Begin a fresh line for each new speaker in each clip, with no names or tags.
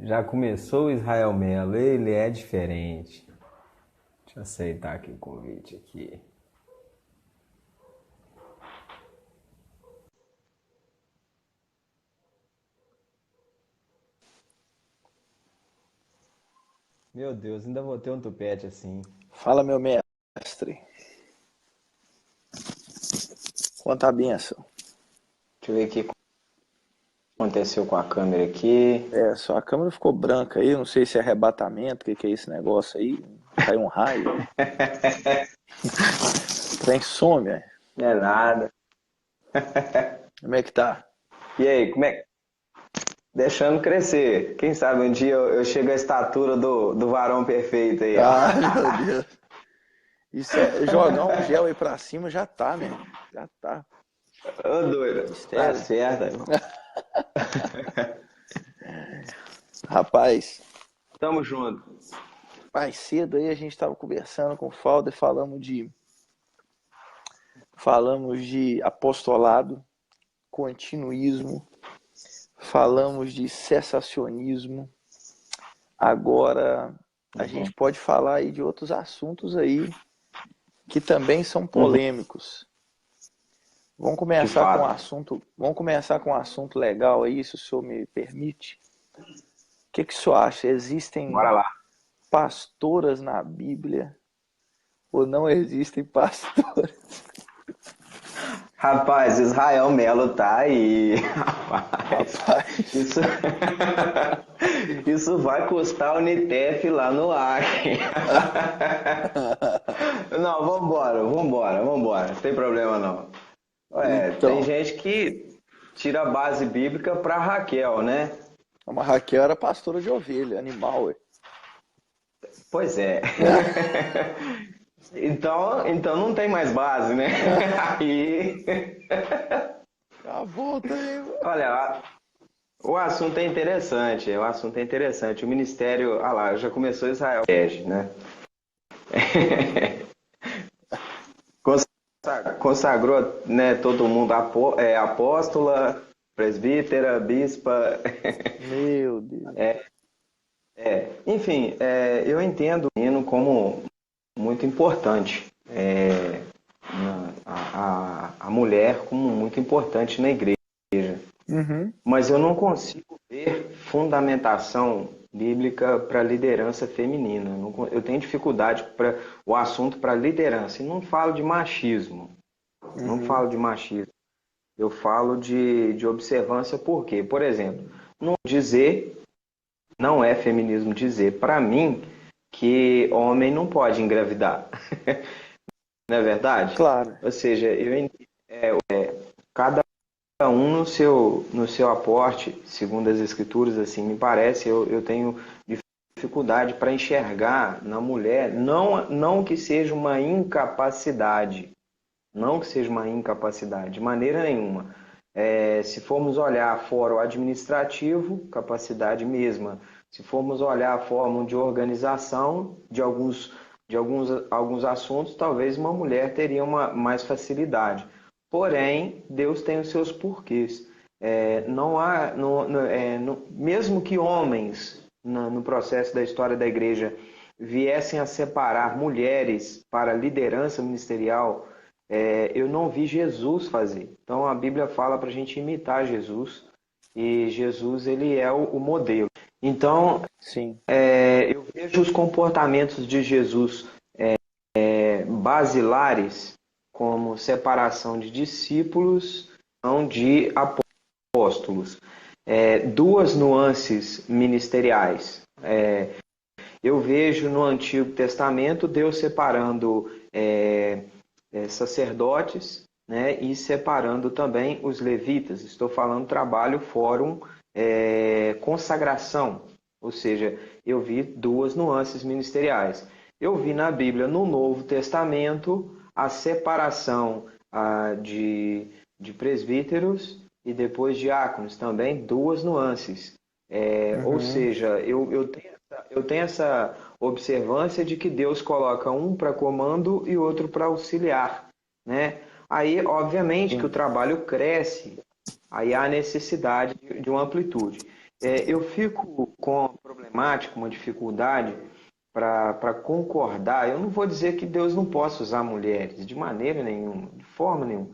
Já começou o Israel Melo, ele é diferente. Deixa eu aceitar aqui o convite aqui. Meu Deus, ainda vou ter um tupete assim.
Fala, meu mestre. Quanta benção.
Deixa eu ver o que aconteceu com a câmera aqui.
Só a câmera ficou branca aí, não sei se é arrebatamento, o que é esse negócio aí. Caiu um raio. O trem some, velho.
Não é nada.
Como é que tá?
E aí, como é? Deixando crescer. Quem sabe um dia eu chego à estatura do varão perfeito aí, ó.
Ah, meu Deus. Isso é jogar um gel aí pra cima, já tá, né? Já tá.
Ô, doido. Tá
Mistério.
certo, irmão.
Rapaz,
Tamo junto.
mais cedo aí a gente tava conversando com o Faldo e falamos de apostolado, continuismo, falamos de cessacionismo. Agora a
Uhum.
gente pode falar aí de outros assuntos aí que também são
Uhum.
polêmicos.
De fato.
Vamos começar com um assunto legal aí, se o senhor me permite. O que o senhor acha? Existem
Bora lá.
pastoras na Bíblia ou não existem pastoras?
Rapaz, Israel Melo tá aí. Rapaz,
Rapaz,
isso, isso vai custar o Unitef lá no Acre. Não, vambora. Não tem problema não. Ué, tem
então,
gente que tira a base bíblica pra Raquel, né?
a Raquel era pastora de ovelha, animal, ué.
Pois é. Então não tem mais base, né? Aí,
A volta aí.
olha, o assunto é interessante, o assunto é interessante. O ministério, ah lá, já começou Israel, né? Consagrou, né, todo mundo apóstola, presbítera, bispa.
Meu Deus.
Enfim, eu entendo o hino como muito importante. A mulher como muito importante na igreja.
Uhum.
Mas eu não consigo ver fundamentação bíblica para liderança feminina. Eu tenho dificuldade para o assunto para liderança. E não falo de machismo. Não
Uhum.
falo de machismo. Eu falo de observância, por quê? Por exemplo, não dizer, não é feminismo dizer para mim que homem não pode engravidar. Não é verdade?
Claro.
Ou seja, cada um no seu aporte, segundo as escrituras, assim, me parece, eu tenho dificuldade para enxergar na mulher, não que seja uma incapacidade, não que seja uma incapacidade, de maneira nenhuma. Se formos olhar fora o administrativo, capacidade mesma. Se formos olhar a forma de organização de alguns assuntos, talvez uma mulher teria mais facilidade. Porém, Deus tem os seus porquês. Não há, mesmo que homens, no processo da história da igreja, viessem a separar mulheres para liderança ministerial, eu não vi Jesus fazer. Então a Bíblia fala para a gente imitar Jesus e Jesus ele é o modelo. Então
Sim.
eu vejo os comportamentos de Jesus basilares como separação de discípulos, não de apóstolos. Duas nuances ministeriais. Eu vejo no Antigo Testamento Deus separando sacerdotes, né, e separando também os levitas. Estou falando trabalho, fórum, consagração. Ou seja, eu vi duas nuances ministeriais. Eu vi na Bíblia, no Novo Testamento, a separação de presbíteros e depois diáconos, também duas nuances. Ou
Uhum.
seja, eu tenho essa observância de que Deus coloca um para comando e outro para auxiliar, né? Aí, obviamente, que o
Sim.
trabalho cresce, aí há necessidade de uma amplitude. Eu fico com uma problemática, uma dificuldade para concordar. Eu não vou dizer que Deus não possa usar mulheres, de maneira nenhuma, de forma nenhuma.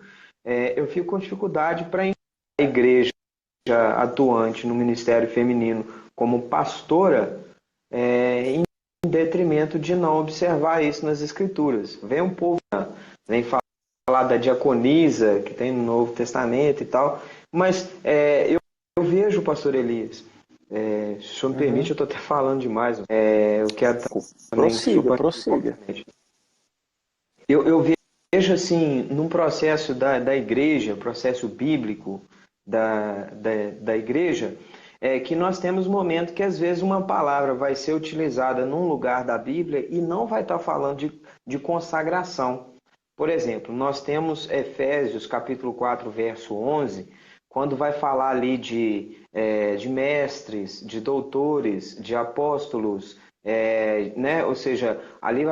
Eu fico com dificuldade para a igreja atuante no ministério feminino como pastora, em detrimento de não observar isso nas escrituras. Vem um povo, vem falar da diaconisa, que tem no Novo Testamento e tal, mas eu vejo, pastor Elias, se o senhor me permite, eu estou até falando demais, eu quero também
Prossiga.
Eu vejo assim, num processo da igreja, processo bíblico da igreja, que nós temos momentos que às vezes uma palavra vai ser utilizada num lugar da Bíblia e não vai estar falando de consagração. Por exemplo, nós temos Efésios capítulo 4, verso 11, quando vai falar ali de mestres, de doutores, de apóstolos, né? Ou seja, ali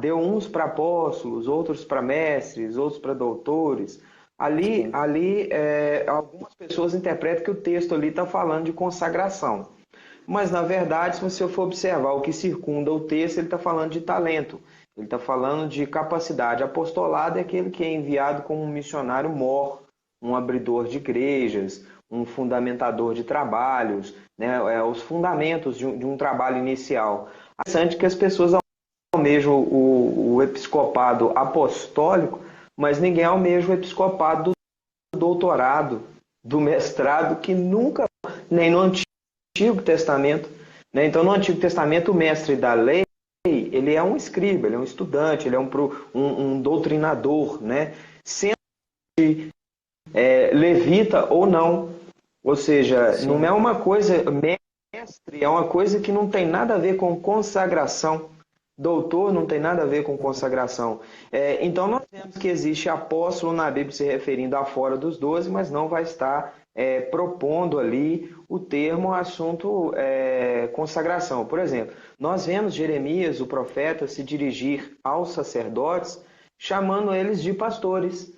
deu uns para apóstolos, outros para mestres, outros para doutores. Ali algumas pessoas interpretam que o texto ali está falando de consagração. Mas, na verdade, se você for observar o que circunda o texto, ele está falando de talento. Ele está falando de capacidade. Apostolado é aquele que é enviado como um missionário mor, um abridor de igrejas, um fundamentador de trabalhos, né? Os fundamentos de um trabalho inicial. É interessante que as pessoas almejam o episcopado apostólico, mas ninguém almeja o episcopado do doutorado, do mestrado, que nunca, nem no Antigo Testamento. Né? Então, no Antigo Testamento, o mestre da lei, ele é um escriba, ele é um estudante, ele é um doutrinador, né? Sendo levita ou não. Ou seja,
Sim.
não é uma coisa, mestre é uma coisa que não tem nada a ver com consagração. Doutor não tem nada a ver com consagração. Então, nós vemos que existe apóstolo na Bíblia se referindo a fora dos 12, mas não vai estar propondo ali o termo assunto consagração. Por exemplo, nós vemos Jeremias, o profeta, se dirigir aos sacerdotes, chamando eles de pastores.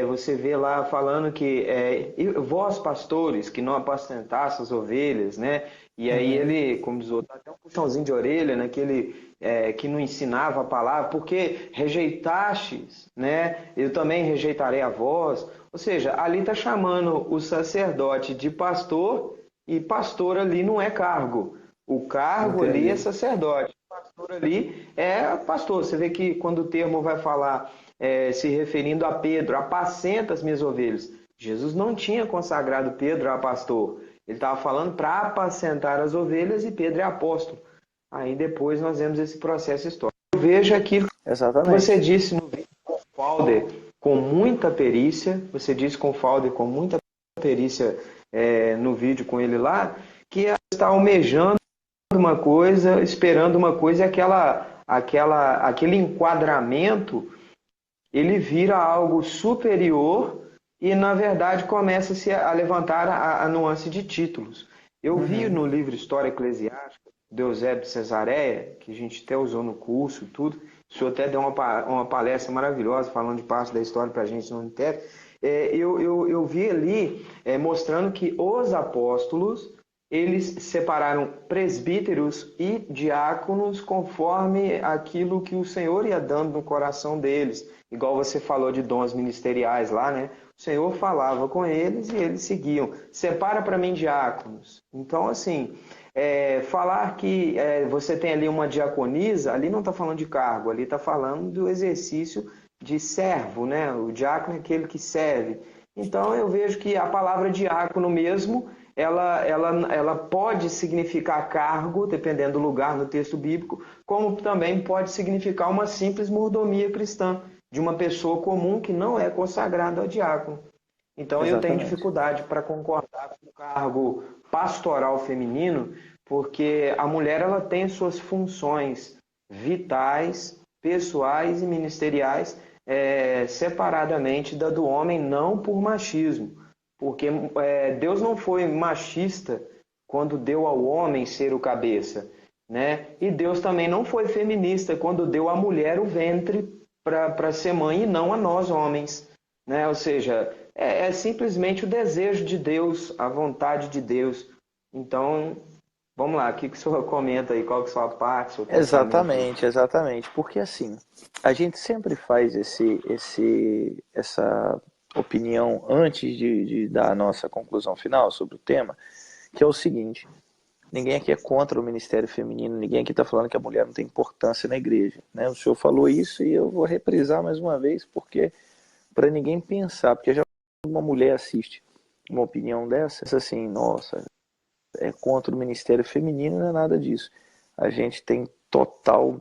Você vê lá falando que vós, pastores, que não apacentastes as ovelhas, né? E aí ele, como diz o outro, até um puxãozinho de orelha, né? Que não ensinava a palavra, porque rejeitastes, né? Eu também rejeitarei a vós. Ou seja, ali está chamando o sacerdote de pastor, e pastor ali não é cargo. O cargo ali é sacerdote. O pastor ali é pastor. Você vê que quando o termo vai falar, se referindo a Pedro, apacenta as minhas ovelhas. Jesus não tinha consagrado Pedro a pastor. Ele estava falando para apacentar as ovelhas e Pedro é apóstolo. Aí depois nós vemos esse processo histórico. Eu vejo aquilo que você disse no vídeo com o Falder, com muita perícia. Você disse com o Falder com muita perícia no vídeo com ele lá, que ela está almejando uma coisa, esperando uma coisa, e aquele enquadramento ele vira algo superior e, na verdade, começa-se a levantar a nuance de títulos. Eu vi no livro História Eclesiástica, de Eusébio de Cesareia, que a gente até usou no curso e tudo, o senhor até deu uma palestra maravilhosa falando de parte da história para a gente no Unitério. Eu vi ali mostrando que os apóstolos, eles separaram presbíteros e diáconos conforme aquilo que o Senhor ia dando no coração deles. Igual você falou de dons ministeriais lá, né? O Senhor falava com eles e eles seguiam. Separa para mim diáconos. Então, assim, falar que você tem ali uma diaconisa, ali não está falando de cargo, ali está falando do exercício de servo, né? O diácono é aquele que serve. Então, eu vejo que a palavra diácono mesmo, ela pode significar cargo, dependendo do lugar no texto bíblico, como também pode significar uma simples mordomia cristã, de uma pessoa comum que não é consagrada ao diácono. Então, eu tenho dificuldade para concordar com o cargo pastoral feminino, porque a mulher ela tem suas funções vitais, pessoais e ministeriais separadamente da do homem, não por machismo. Porque Deus não foi machista quando deu ao homem ser o cabeça, né? E Deus também não foi feminista quando deu à mulher o ventre para ser mãe e não a nós homens, né? Ou seja, é simplesmente o desejo de Deus, a vontade de Deus. Então, vamos lá, o que que o senhor comenta aí? Qual que é a sua parte, seu pensamento aí?
Exatamente. Porque assim, a gente sempre faz essa opinião antes de dar a nossa conclusão final sobre o tema, que é o seguinte: ninguém aqui é contra o ministério feminino, ninguém aqui está falando que a mulher não tem importância na igreja, né? O senhor falou isso e eu vou reprisar mais uma vez, porque para ninguém pensar, porque já uma mulher assiste uma opinião dessa, pensa assim, nossa, é contra o ministério feminino, não é nada disso. A gente tem total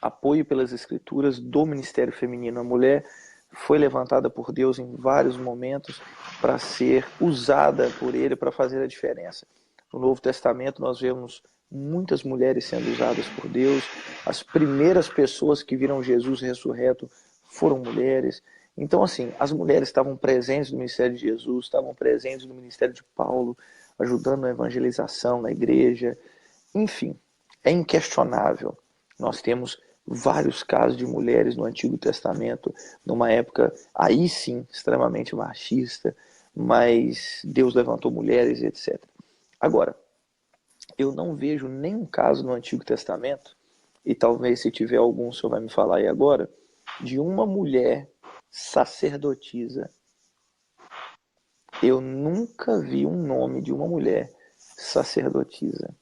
apoio pelas escrituras do ministério feminino. A mulher foi levantada por Deus em vários momentos para ser usada por ele para fazer a diferença. No Novo Testamento nós vemos muitas mulheres sendo usadas por Deus. As primeiras pessoas que viram Jesus ressurreto foram mulheres. Então, assim, as mulheres estavam presentes no ministério de Jesus, estavam presentes no ministério de Paulo, ajudando na evangelização, na igreja. Enfim, é inquestionável. Nós temos vários casos de mulheres no Antigo Testamento, numa época, aí sim, extremamente machista, mas Deus levantou mulheres, etc. Agora, eu não vejo nenhum caso no Antigo Testamento, e talvez se tiver algum, o senhor vai me falar aí agora, de uma mulher sacerdotisa. Eu nunca vi um nome de uma mulher sacerdotisa.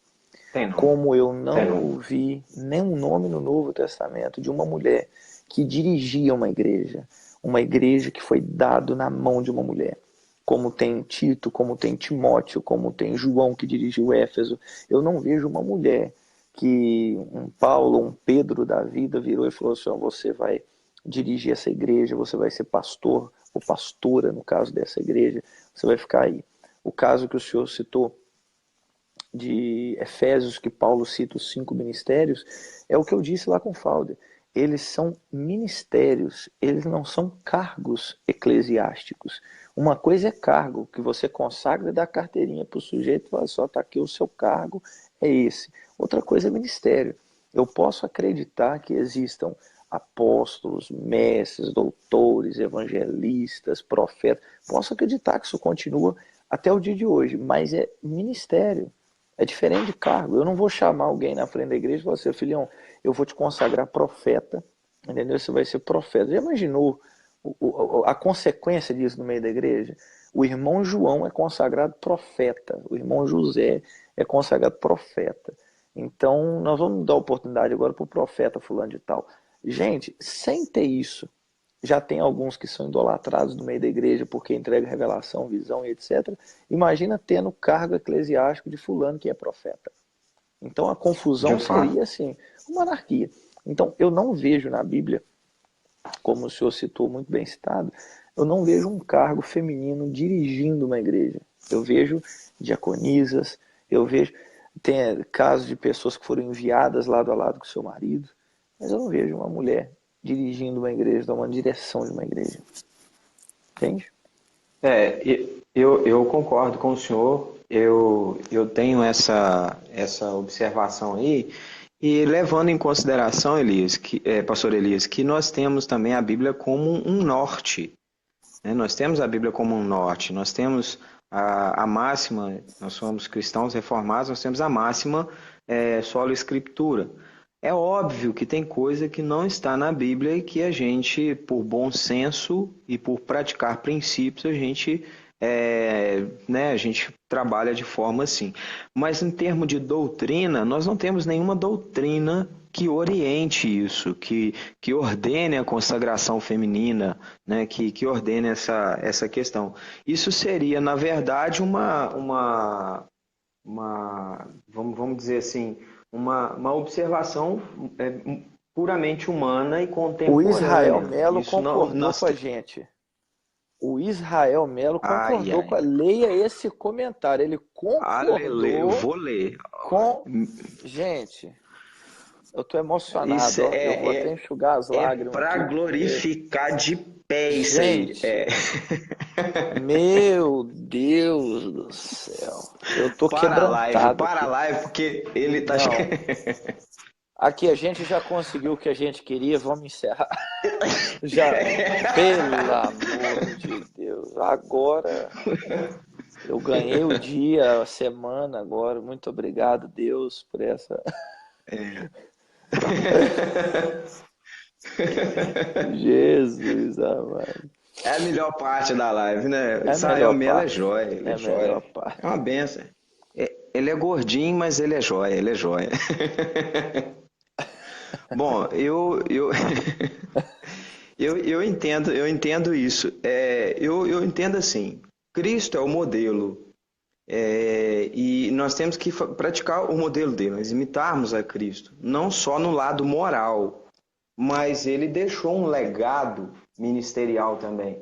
Tem não.
Como eu não ouvi nenhum nome no Novo Testamento de uma mulher que dirigia uma igreja que foi dado na mão de uma mulher. Como tem Tito, como tem Timóteo, como tem João que dirigiu Éfeso. Eu não vejo uma mulher que um Paulo, um Pedro da vida virou e falou assim, você vai dirigir essa igreja, você vai ser pastor ou pastora no caso dessa igreja, você vai ficar aí. O caso que o senhor citou de Efésios, que Paulo cita os 5 ministérios, é o que eu disse lá com o Falder. Eles são ministérios, eles não são cargos eclesiásticos. Uma coisa é cargo, que você consagra e dá carteirinha para o sujeito e fala só, está aqui o seu cargo, é esse. Outra coisa é ministério. Eu posso acreditar que existam apóstolos, mestres, doutores, evangelistas, profetas. Posso acreditar que isso continua até o dia de hoje, mas é ministério. É diferente de cargo. Eu não vou chamar alguém na frente da igreja e falar assim, filhão, eu vou te consagrar profeta, entendeu? Você vai ser profeta. Já imaginou a consequência disso no meio da igreja? O irmão João é consagrado profeta. O irmão José é consagrado profeta. Então, nós vamos dar oportunidade agora para o profeta fulano de tal. Gente, sem ter isso, já tem alguns que são idolatrados no meio da igreja porque entrega revelação, visão e etc. Imagina tendo cargo eclesiástico de fulano que é profeta. Então a confusão seria assim, uma anarquia. Então eu não vejo na Bíblia, como o senhor citou, muito bem citado, eu não vejo um cargo feminino dirigindo uma igreja. Eu vejo diaconisas, eu vejo tem casos de pessoas que foram enviadas lado a lado com seu marido, mas eu não vejo uma mulher dirigindo uma igreja, dando uma direção de uma igreja. Entende?
Eu concordo com o senhor. Eu tenho essa observação aí, e levando em consideração, Elias, pastor Elias, que nós temos também a Bíblia como um norte. Né? Nós temos a Bíblia como um norte, nós temos a máxima, nós somos cristãos reformados, nós temos a máxima sola escritura. É óbvio que tem coisa que não está na Bíblia e que a gente, por bom senso e por praticar princípios, a gente trabalha de forma assim. Mas em termos de doutrina, nós não temos nenhuma doutrina que oriente isso, que ordene a consagração feminina, né, que ordene essa questão. Isso seria, na verdade, vamos dizer assim, uma observação puramente humana e contemporânea.
O Israel Melo concordou com a gente. O Israel Melo concordou com a... Leia esse comentário. Ele concordou.
Eu vou ler.
Gente, eu tô emocionado. Eu vou até enxugar as lágrimas.
É para glorificar de pé isso aí.
Meu Deus do céu. Eu tô quebrantado.
Para a live, porque ele tá...
Aqui a gente já conseguiu o que a gente queria, vamos encerrar. Já, pelo amor de Deus. Agora, Eu ganhei o dia, a semana agora. Muito obrigado, Deus, por essa.
É.
Jesus amado.
É a melhor parte da live, né?
É a
Israel
melhor
Melo é
parte.
jóia, ele
É
é
a melhor
jóia.
parte.
É uma benção. Ele é gordinho, mas ele é jóia, ele é jóia. Bom, eu entendo isso. Eu entendo assim, Cristo é o modelo. E nós temos que praticar o modelo dele, nós imitarmos a Cristo, não só no lado moral, mas ele deixou um legado ministerial também.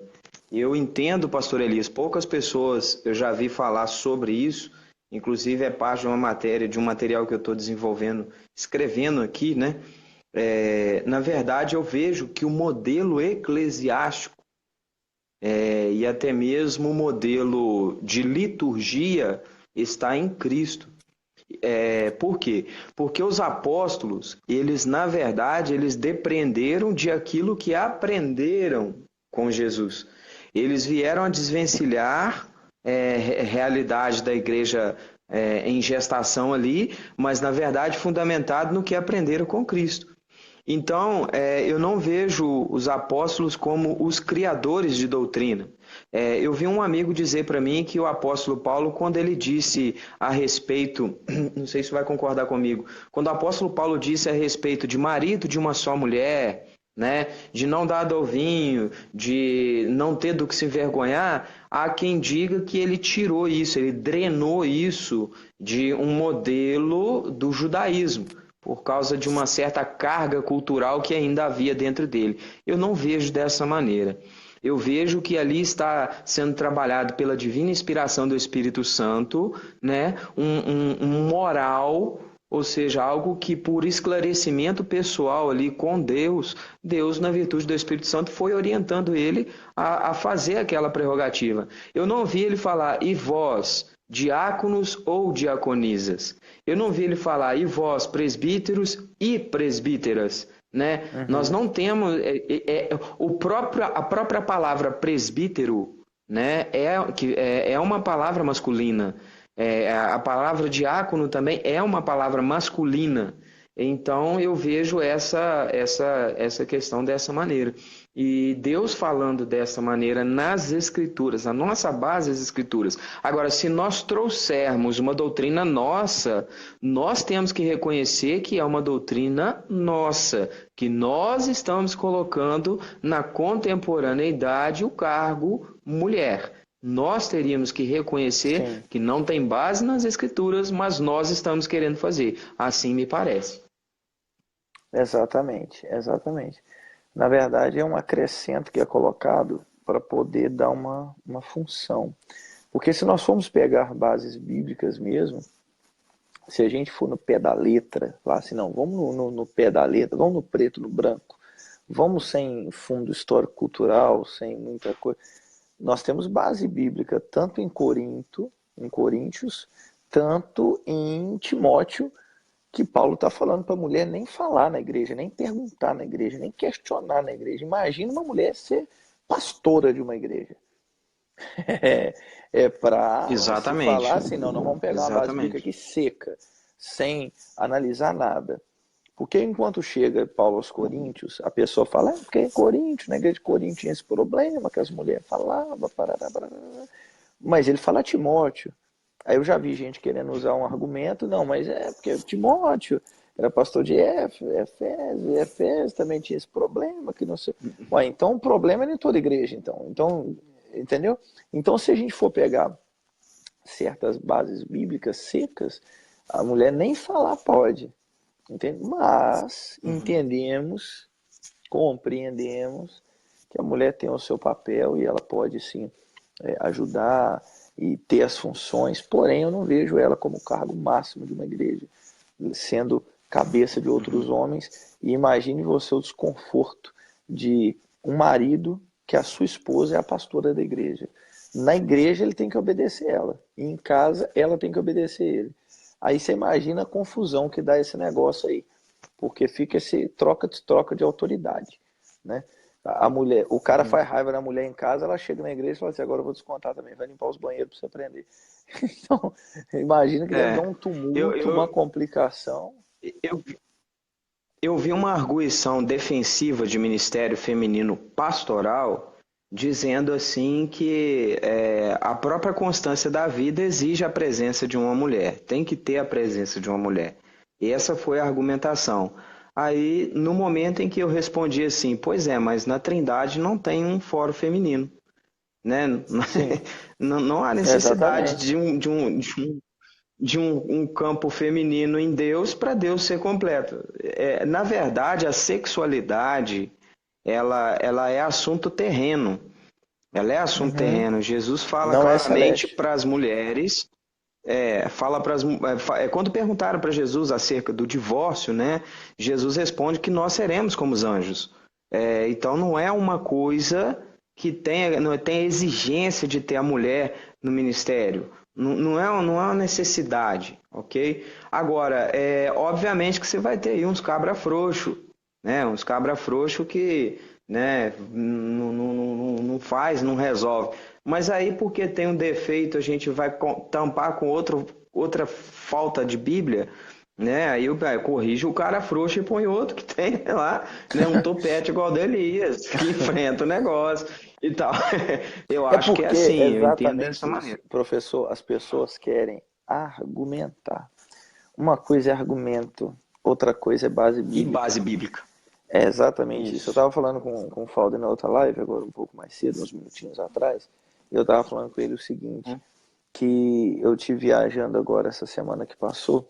Eu entendo, pastor Elias, poucas pessoas eu já vi falar sobre isso, inclusive é parte de uma matéria, de um material que eu estou desenvolvendo, escrevendo aqui, né? Na verdade, eu vejo que o modelo eclesiástico e até mesmo o modelo de liturgia está em Cristo. Por quê? Porque os apóstolos, eles na verdade, eles depreenderam de aquilo que aprenderam com Jesus. Eles vieram a desvencilhar realidade da igreja em gestação ali, mas na verdade fundamentado no que aprenderam com Cristo. Então, eu não vejo os apóstolos como os criadores de doutrina. Eu vi um amigo dizer para mim que o apóstolo Paulo, quando ele disse a respeito, não sei se vai concordar comigo, quando o apóstolo Paulo disse a respeito de marido de uma só mulher, né, de não dar ao vinho, de não ter do que se envergonhar, há quem diga que ele tirou isso, ele drenou isso de um modelo do judaísmo por causa de uma certa carga cultural que ainda havia dentro dele. Eu não vejo dessa maneira. Eu vejo que ali está sendo trabalhado pela divina inspiração do Espírito Santo, né? um moral, ou seja, algo que por esclarecimento pessoal ali com Deus, Deus, na virtude do Espírito Santo, foi orientando ele a fazer aquela prerrogativa. Eu não vi ele falar, e vós, diáconos ou diaconisas? Eu não vi ele falar, e vós, presbíteros e presbíteras, né? Nós
Uhum.
não temos a própria palavra presbítero, né? É uma palavra masculina. A palavra diácono também é uma palavra masculina. Então eu vejo essa questão dessa maneira. E Deus falando dessa maneira nas Escrituras, a nossa base é as Escrituras. Agora, se nós trouxermos uma doutrina nossa, nós temos que reconhecer que é uma doutrina nossa, que nós estamos colocando na contemporaneidade o cargo mulher. Nós teríamos que reconhecer
Sim,
que não tem base nas Escrituras, mas nós estamos querendo fazer. Assim me parece.
exatamente, exatamente. Na verdade, é um acrescento que é colocado para poder dar uma função. Porque se nós formos pegar bases bíblicas mesmo, se a gente for no pé da letra, lá assim, não, vamos no pé da letra, vamos no preto, no branco, vamos sem fundo histórico-cultural, sem muita coisa. Nós temos base bíblica tanto em Coríntios, tanto em Timóteo, que Paulo está falando para a mulher nem falar na igreja, nem perguntar na igreja, nem questionar na igreja. Imagina uma mulher ser pastora de uma igreja. É para se falar
Exatamente.
assim, não, nós vamos pegar uma base bíblica
Exatamente.
aqui seca, sem analisar nada. Porque enquanto chega Paulo aos Coríntios, a pessoa fala, porque em Coríntios, na igreja de Coríntios tinha esse problema, que as mulheres falavam, parará, parará. Mas ele fala a Timóteo. Aí eu já vi gente querendo usar um argumento, não, mas é porque Timóteo era pastor de Efésios também tinha esse problema, que não sei. Ué, então o problema é em toda igreja, então, entendeu? Então se a gente for pegar certas bases bíblicas secas, a mulher nem falar pode, entende? Mas
Uhum.
entendemos, compreendemos que a mulher tem o seu papel e ela pode sim ajudar e ter as funções, porém eu não vejo ela como cargo máximo de uma igreja, sendo cabeça de outros
Uhum.
homens. E imagine você o desconforto de um marido que a sua esposa é a pastora da igreja. Na igreja ele tem que obedecer ela, e em casa ela tem que obedecer ele. Aí você imagina a confusão que dá esse negócio aí, porque fica esse troca de autoridade, né? A mulher, o cara
Uhum.
faz raiva na mulher em casa, ela chega na igreja e fala assim, agora eu vou descontar também, vai limpar os banheiros para você aprender. Então, imagina que deve dar
É,
um
eu,
tumulto, uma
eu,
complicação.
eu, eu vi uma arguição defensiva de ministério feminino pastoral dizendo assim que a própria constância da vida exige a presença de uma mulher, tem que ter a presença de uma mulher. E essa foi a argumentação. Aí, no momento em que eu respondi assim, pois é, mas na Trindade não tem um fórum feminino, né?
Sim,
Não há necessidade
exatamente.
de um campo feminino em Deus para Deus ser completo. Na verdade, a sexualidade ela é assunto terreno. Ela é assunto
Uhum.
terreno. Jesus fala
Não é
claramente
celeste.
para as mulheres. Fala para quando perguntaram para Jesus acerca do divórcio, né? Jesus responde que nós seremos como os anjos. Então não é uma coisa que tenha, não tem exigência de ter a mulher no ministério. Não é uma necessidade, ok? Agora, obviamente que você vai ter aí uns cabra frouxo, né? Uns cabra frouxo que, né? Não faz, não resolve. Mas aí, porque tem um defeito, a gente vai tampar com outra falta de Bíblia, né? Aí corrige o cara frouxo e põe outro que tem lá, né? Um topete igual do Elias, que enfrenta o negócio e tal. Eu
É
acho que é
porque é
assim, eu entendo dessa
exatamente isso.
maneira.
Professor, as pessoas querem argumentar. Uma coisa é argumento, outra coisa é base
E
bíblica.
base bíblica.
É exatamente isso. Eu
Isso.
estava falando com o Falder na outra live, agora um pouco mais cedo, uns minutinhos atrás, e eu estava falando com ele o seguinte, que eu tive viajando agora essa semana que passou,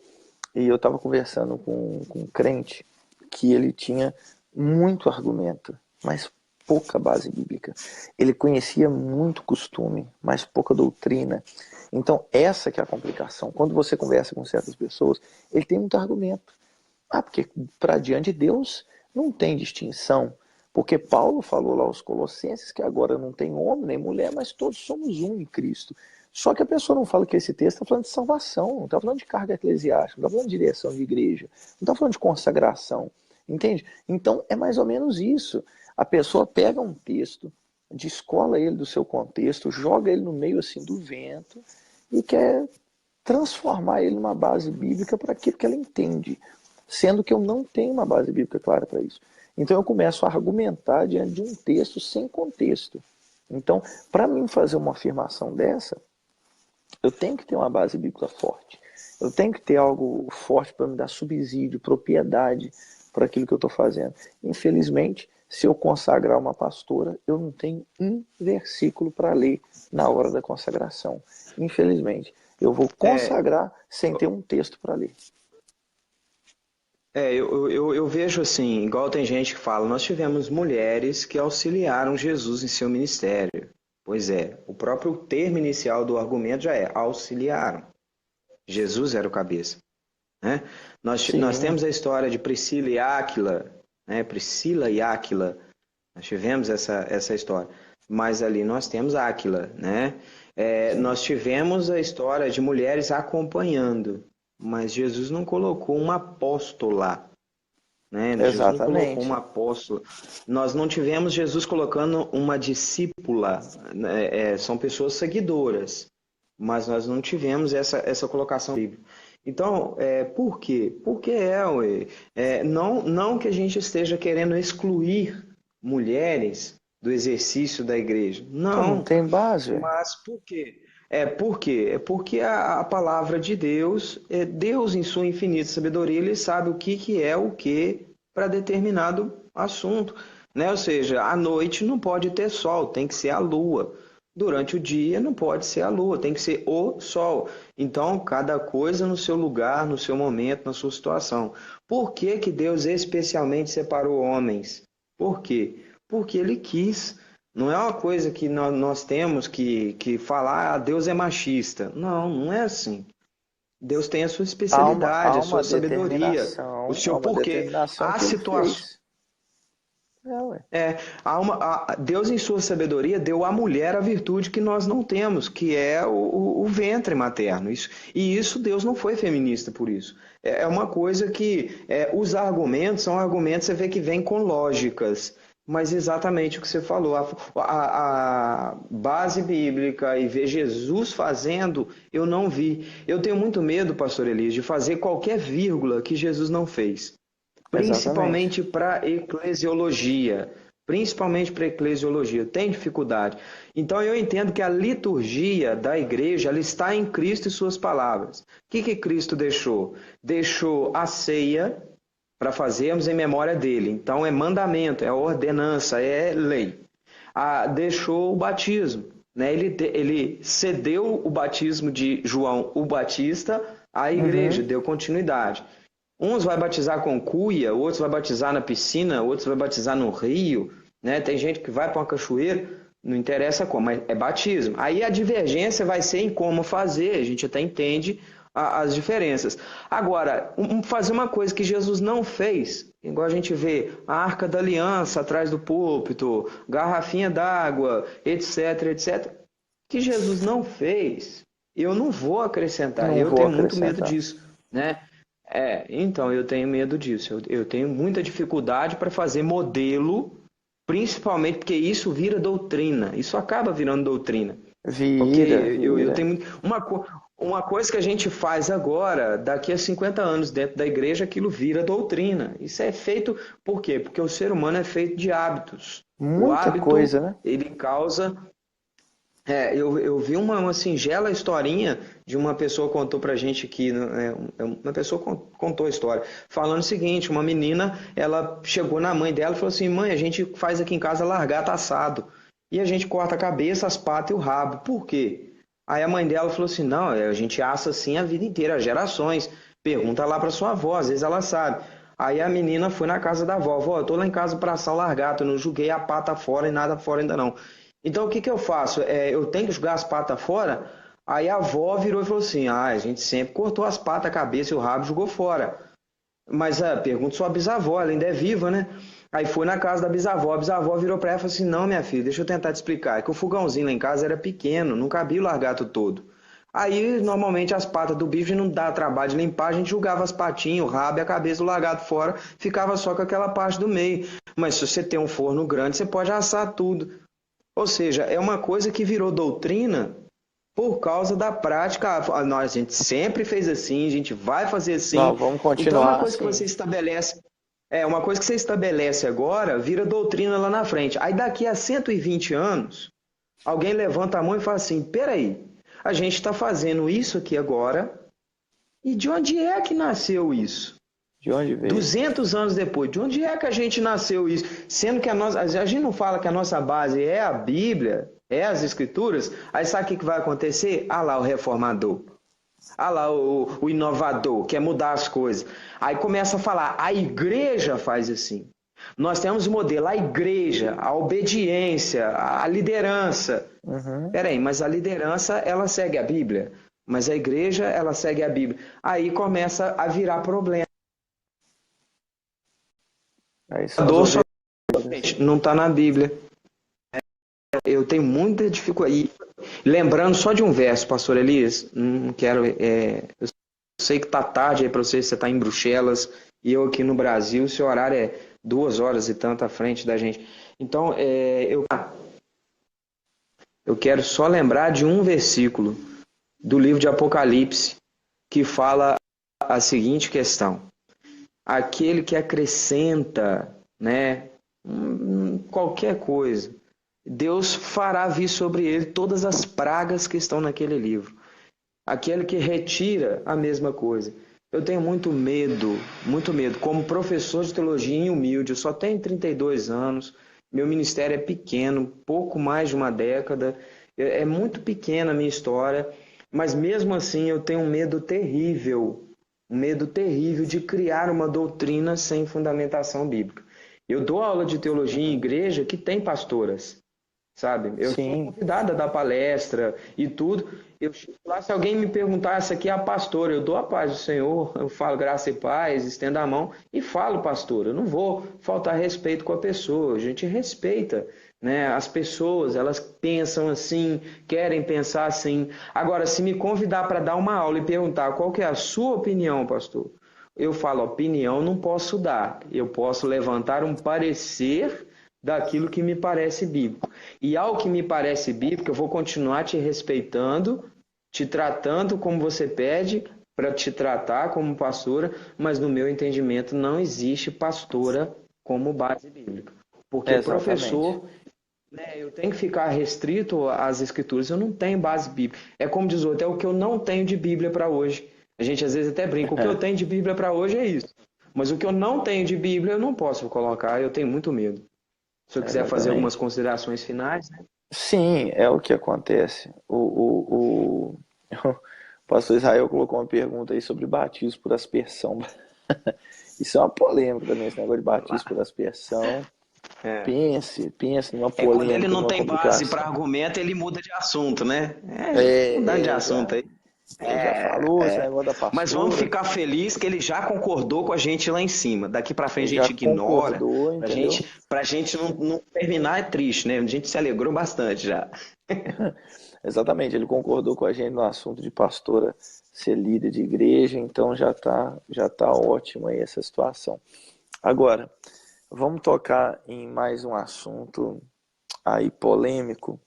e eu estava conversando com um crente que ele tinha muito argumento, mas pouca base bíblica. Ele conhecia muito costume, mas pouca doutrina. Então, essa que é a complicação. Quando você conversa com certas pessoas, ele tem muito argumento. Porque para diante de Deus não tem distinção. Porque Paulo falou lá aos Colossenses que agora não tem homem nem mulher, mas todos somos um em Cristo. Só que a pessoa não fala que esse texto está falando de salvação, não está falando de carga eclesiástica, não está falando de direção de igreja, não está falando de consagração. Entende? Então é mais ou menos isso. A pessoa pega um texto, descola ele do seu contexto, joga ele no meio assim do vento e quer transformar ele numa base bíblica para aquilo que ela entende, sendo que eu não tenho uma base bíblica clara para isso. Então eu começo a argumentar diante de um texto sem contexto. Então, para mim fazer uma afirmação dessa, eu tenho que ter uma base bíblica forte. Eu tenho que ter algo forte para me dar subsídio, propriedade para aquilo que eu estou fazendo. Infelizmente, se eu consagrar uma pastora, eu não tenho um versículo para ler na hora da consagração. Infelizmente, eu vou
É,
consagrar sem ter um texto para ler.
eu vejo assim, igual tem gente que fala, nós tivemos mulheres que auxiliaram Jesus em seu ministério. Pois é, o próprio termo inicial do argumento já é auxiliaram. Jesus era o cabeça, né? Nós
Sim,
temos a história de Priscila e Áquila, né? Priscila e Áquila, nós tivemos essa história. Mas ali nós temos Áquila, né?
sim,
Nós tivemos a história de mulheres acompanhando, mas Jesus não colocou uma apóstola, né? Jesus não colocou
exatamente.
uma apóstola. Nós não tivemos Jesus colocando uma discípula, né? São pessoas seguidoras, mas nós não tivemos essa colocação bíblica. Então, por quê? Porque ué, não que a gente esteja querendo excluir mulheres do exercício da igreja.
Pô, não
Não,
tem base, velho.
mas por quê? Por quê? É porque a palavra de Deus, Deus em sua infinita sabedoria, ele sabe o que é o que para determinado assunto, né? Ou seja, à noite não pode ter sol, tem que ser a lua. Durante o dia não pode ser a lua, tem que ser o sol. Então, cada coisa no seu lugar, no seu momento, na sua situação. Por que que Deus especialmente separou homens? Por quê? Porque ele quis. Não é uma coisa que nós temos que falar, Deus é machista. Não, não é assim. Deus tem a sua
Há
especialidade, a sua
uma
sabedoria, o
determinação, há
seu
uma
porquê.
determinação
Há
que ele
situações.
fez. É, ué.
Deus, em sua sabedoria, deu à mulher a virtude que nós não temos, que é o ventre materno. E isso Deus não foi feminista por isso. É uma coisa que os argumentos são argumentos, você vê que vêm com lógicas. Mas exatamente o que você falou, a base bíblica e ver Jesus fazendo, eu não vi. Eu tenho muito medo, pastor Elias, de fazer qualquer vírgula que Jesus não fez.
Exatamente.
Principalmente para eclesiologia. Principalmente para eclesiologia. Tem dificuldade. Então eu entendo que a liturgia da igreja ela está em Cristo e suas palavras. O que Cristo deixou? Deixou a ceia para fazermos em memória dele. Então é mandamento, é ordenança, é lei. Deixou o batismo. Né? Ele cedeu o batismo de João o Batista à igreja,
Uhum.
deu continuidade. Uns vai batizar com cuia, outros vai batizar na piscina, outros vai batizar no rio, né? Tem gente que vai para uma cachoeira, não interessa como, mas é batismo. Aí a divergência vai ser em como fazer, a gente até entende as diferenças. Agora, fazer uma coisa que Jesus não fez, igual a gente vê a Arca da Aliança atrás do púlpito, garrafinha d'água, etc, etc, que Jesus não fez, eu não vou acrescentar,
Não
eu
vou
tenho muito medo
acrescentar.
disso, né? Então eu tenho medo disso. Eu tenho muita dificuldade para fazer modelo, principalmente porque isso vira doutrina. Isso acaba virando doutrina. Porque
Vira,
eu
vira.
tenho uma coisa que a gente faz agora, daqui a 50 anos dentro da igreja, aquilo vira doutrina. Isso é feito por quê? Porque o ser humano é feito de hábitos. O
Muita
hábito,
coisa, né?
ele causa eu vi uma singela historinha de uma pessoa que contou pra gente aqui, né, uma pessoa contou a história, falando o seguinte, uma menina, ela chegou na mãe dela e falou assim, mãe, a gente faz aqui em casa largata assado, e a gente corta a cabeça, as patas e o rabo, por quê? Aí a mãe dela falou assim, não, a gente assa assim a vida inteira, gerações, pergunta lá pra sua avó, às vezes ela sabe. Aí a menina foi na casa da avó, vó, eu tô lá em casa pra assar o largato, eu não joguei a pata fora e nada fora ainda não. Então, o que eu faço? Eu tenho que jogar as patas fora? Aí a avó virou e falou assim: a gente sempre cortou as patas, a cabeça e o rabo e jogou fora. Mas pergunta sua bisavó, ela ainda é viva, né? Aí foi na casa da bisavó, a bisavó virou para ela e falou assim: não, minha filha, deixa eu tentar te explicar. É que o fogãozinho lá em casa era pequeno, não cabia o largato todo. Aí, normalmente, as patas do bicho não dá trabalho de limpar, a gente jogava as patinhas, o rabo e a cabeça do largato fora, ficava só com aquela parte do meio. Mas se você tem um forno grande, você pode assar tudo. Ou seja, é uma coisa que virou doutrina por causa da prática. A gente sempre fez assim, a gente vai fazer
Não,
assim.
vamos
Então, é uma
continuar
coisa que
assim.
você estabelece. Uma coisa que você estabelece agora vira doutrina lá na frente. Aí daqui a 120 anos, alguém levanta a mão e fala assim: peraí, a gente está fazendo isso aqui agora, e de onde é que nasceu isso?
De onde veio?
200 anos depois, de onde é que a gente nasceu isso? Sendo que a gente não fala que a nossa base é a Bíblia, é as Escrituras, aí sabe o que vai acontecer? Ah lá o reformador, ah lá o inovador, quer mudar as coisas. Aí começa a falar, a igreja faz assim. Nós temos o modelo, a igreja, a obediência, a liderança.
Uhum.
Peraí, mas a liderança, ela segue a Bíblia? Mas a igreja, ela segue a Bíblia. Aí começa a virar problema.
Aí
A
são as
dor só
obediências.
não está na Bíblia. Eu tenho muita dificuldade. Lembrando só de um verso, pastor Elias, não quero. Eu sei que tá tarde aí para você está em Bruxelas e eu aqui no Brasil, o seu horário é 2 horas e tanto à frente da gente. Então, eu quero só lembrar de um versículo do livro de Apocalipse que fala a seguinte questão: aquele que acrescenta, né, qualquer coisa, Deus fará vir sobre ele todas as pragas que estão naquele livro. Aquele que retira a mesma coisa. Eu tenho muito medo, muito medo. Como professor de teologia humilde, eu só tenho 32 anos, meu ministério é pequeno, pouco mais de uma década, é muito pequena a minha história, mas mesmo assim eu tenho um medo terrível de criar uma doutrina sem fundamentação bíblica. Eu dou aula de teologia em igreja que tem pastoras, sabe? Eu sou
Sim,
convidada a dar palestra e tudo. Eu chego lá, se alguém me perguntar, essa aqui é a pastora, eu dou a paz do Senhor, eu falo graça e paz, estendo a mão e falo, pastor. Eu não vou faltar respeito com a pessoa, a gente respeita, né? As pessoas, elas pensam assim, querem pensar assim. Agora, se me convidar para dar uma aula e perguntar qual que é a sua opinião, pastor, eu falo, opinião não posso dar, eu posso levantar um parecer daquilo que me parece bíblico. E ao que me parece bíblico, eu vou continuar te respeitando, te tratando como você pede, para te tratar como pastora, mas no meu entendimento não existe pastora como base bíblica. Porque
Exatamente.
professor, né, eu tenho que ficar restrito às escrituras, eu não tenho base bíblica. É como diz o outro, é o que eu não tenho de Bíblia para hoje. A gente às vezes até brinca, o que eu tenho de Bíblia para hoje é isso. Mas o que eu não tenho de Bíblia eu não posso colocar, eu tenho muito medo. Se eu quiser fazer algumas
Exatamente.
considerações finais, né?
Sim, é o que acontece. O pastor Israel colocou uma pergunta aí sobre batismo por aspersão. Isso é uma polêmica também, esse negócio de batismo por aspersão.
É.
Pense numa
É quando ele
polêmica,
não
numa
tem base para
complicação.
argumento, ele muda de assunto, né? Mudando de
É,
assunto aí.
ele já falou esse negócio da
Mas vamos
pastora,
ficar feliz que ele já concordou com a gente lá em cima. Daqui para
ele
frente a
já
gente ignora.
concordou,
Pra
entendeu?
gente, pra gente não terminar é triste, né? A gente se alegrou bastante já.
Exatamente, ele concordou com a gente no assunto de pastora ser líder de igreja, então já tá ótimo aí essa situação. Agora, vamos tocar em mais um assunto aí polêmico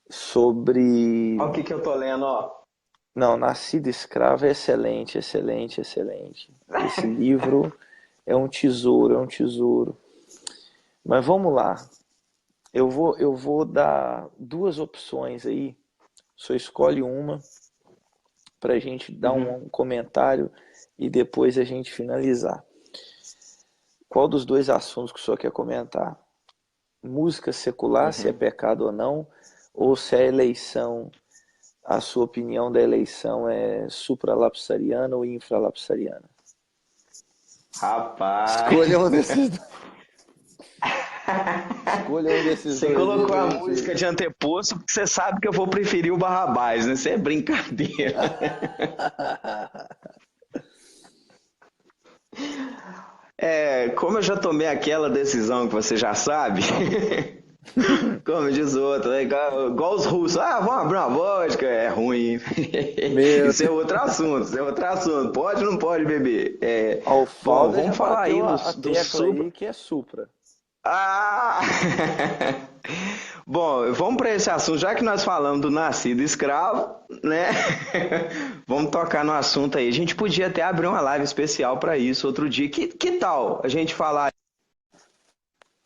sobre.
Olha o que eu tô lendo, ó.
Não, Nascido Escravo é excelente, excelente, excelente. Esse livro é um tesouro, é um tesouro. Mas vamos lá. Eu vou dar duas opções aí. Só escolhe uma para a gente dar
Uhum,
um comentário e depois a gente finalizar. Qual dos dois assuntos que o senhor quer comentar? Música secular, se é
uhum.
pecado ou não, ou se a eleição, a sua opinião da eleição é supralapsariana ou infralapsariana?
Rapaz,
Escolha um desses dois. Escolha um desses
você
dois aí
colocou
pra
a
gente.
música de anteposto porque você sabe que eu vou preferir o Barrabás, né? Isso é brincadeira. Como eu já tomei aquela decisão que você já sabe, como diz o outro, né? Igual os russos, vamos abrir uma vodka, é ruim.
Meu
Isso é outro assunto, isso é outro assunto. Pode ou não pode beber?
O
Bom,
Falda já
vamos falar aí
bateu a
do
tecla
supra.
aí que é Supra.
Ah! Bom, vamos para esse assunto, já que nós falamos do nascido escravo, né? Vamos tocar no assunto aí. A gente podia até abrir uma live especial para isso outro dia. Que tal a gente falar,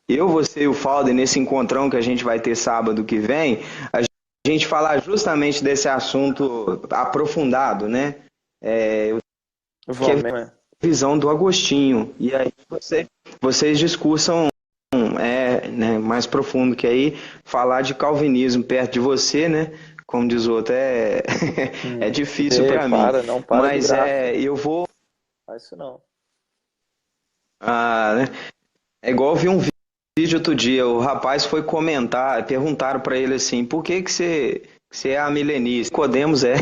eu, você e o Falder, nesse encontrão que a gente vai ter sábado que vem, a gente falar justamente desse assunto aprofundado, né? Que é
Vamos, né?
a visão do Agostinho. E aí vocês discursam né, mais profundo, que aí falar de calvinismo perto de você, né? Como diz o outro, é difícil para mim.
Não para de
Mas
graça.
eu vou.
Faz isso não.
Né, é igual eu vi um vídeo outro dia, o rapaz foi comentar, perguntaram para ele assim, por que você é amilenista? Codemos é.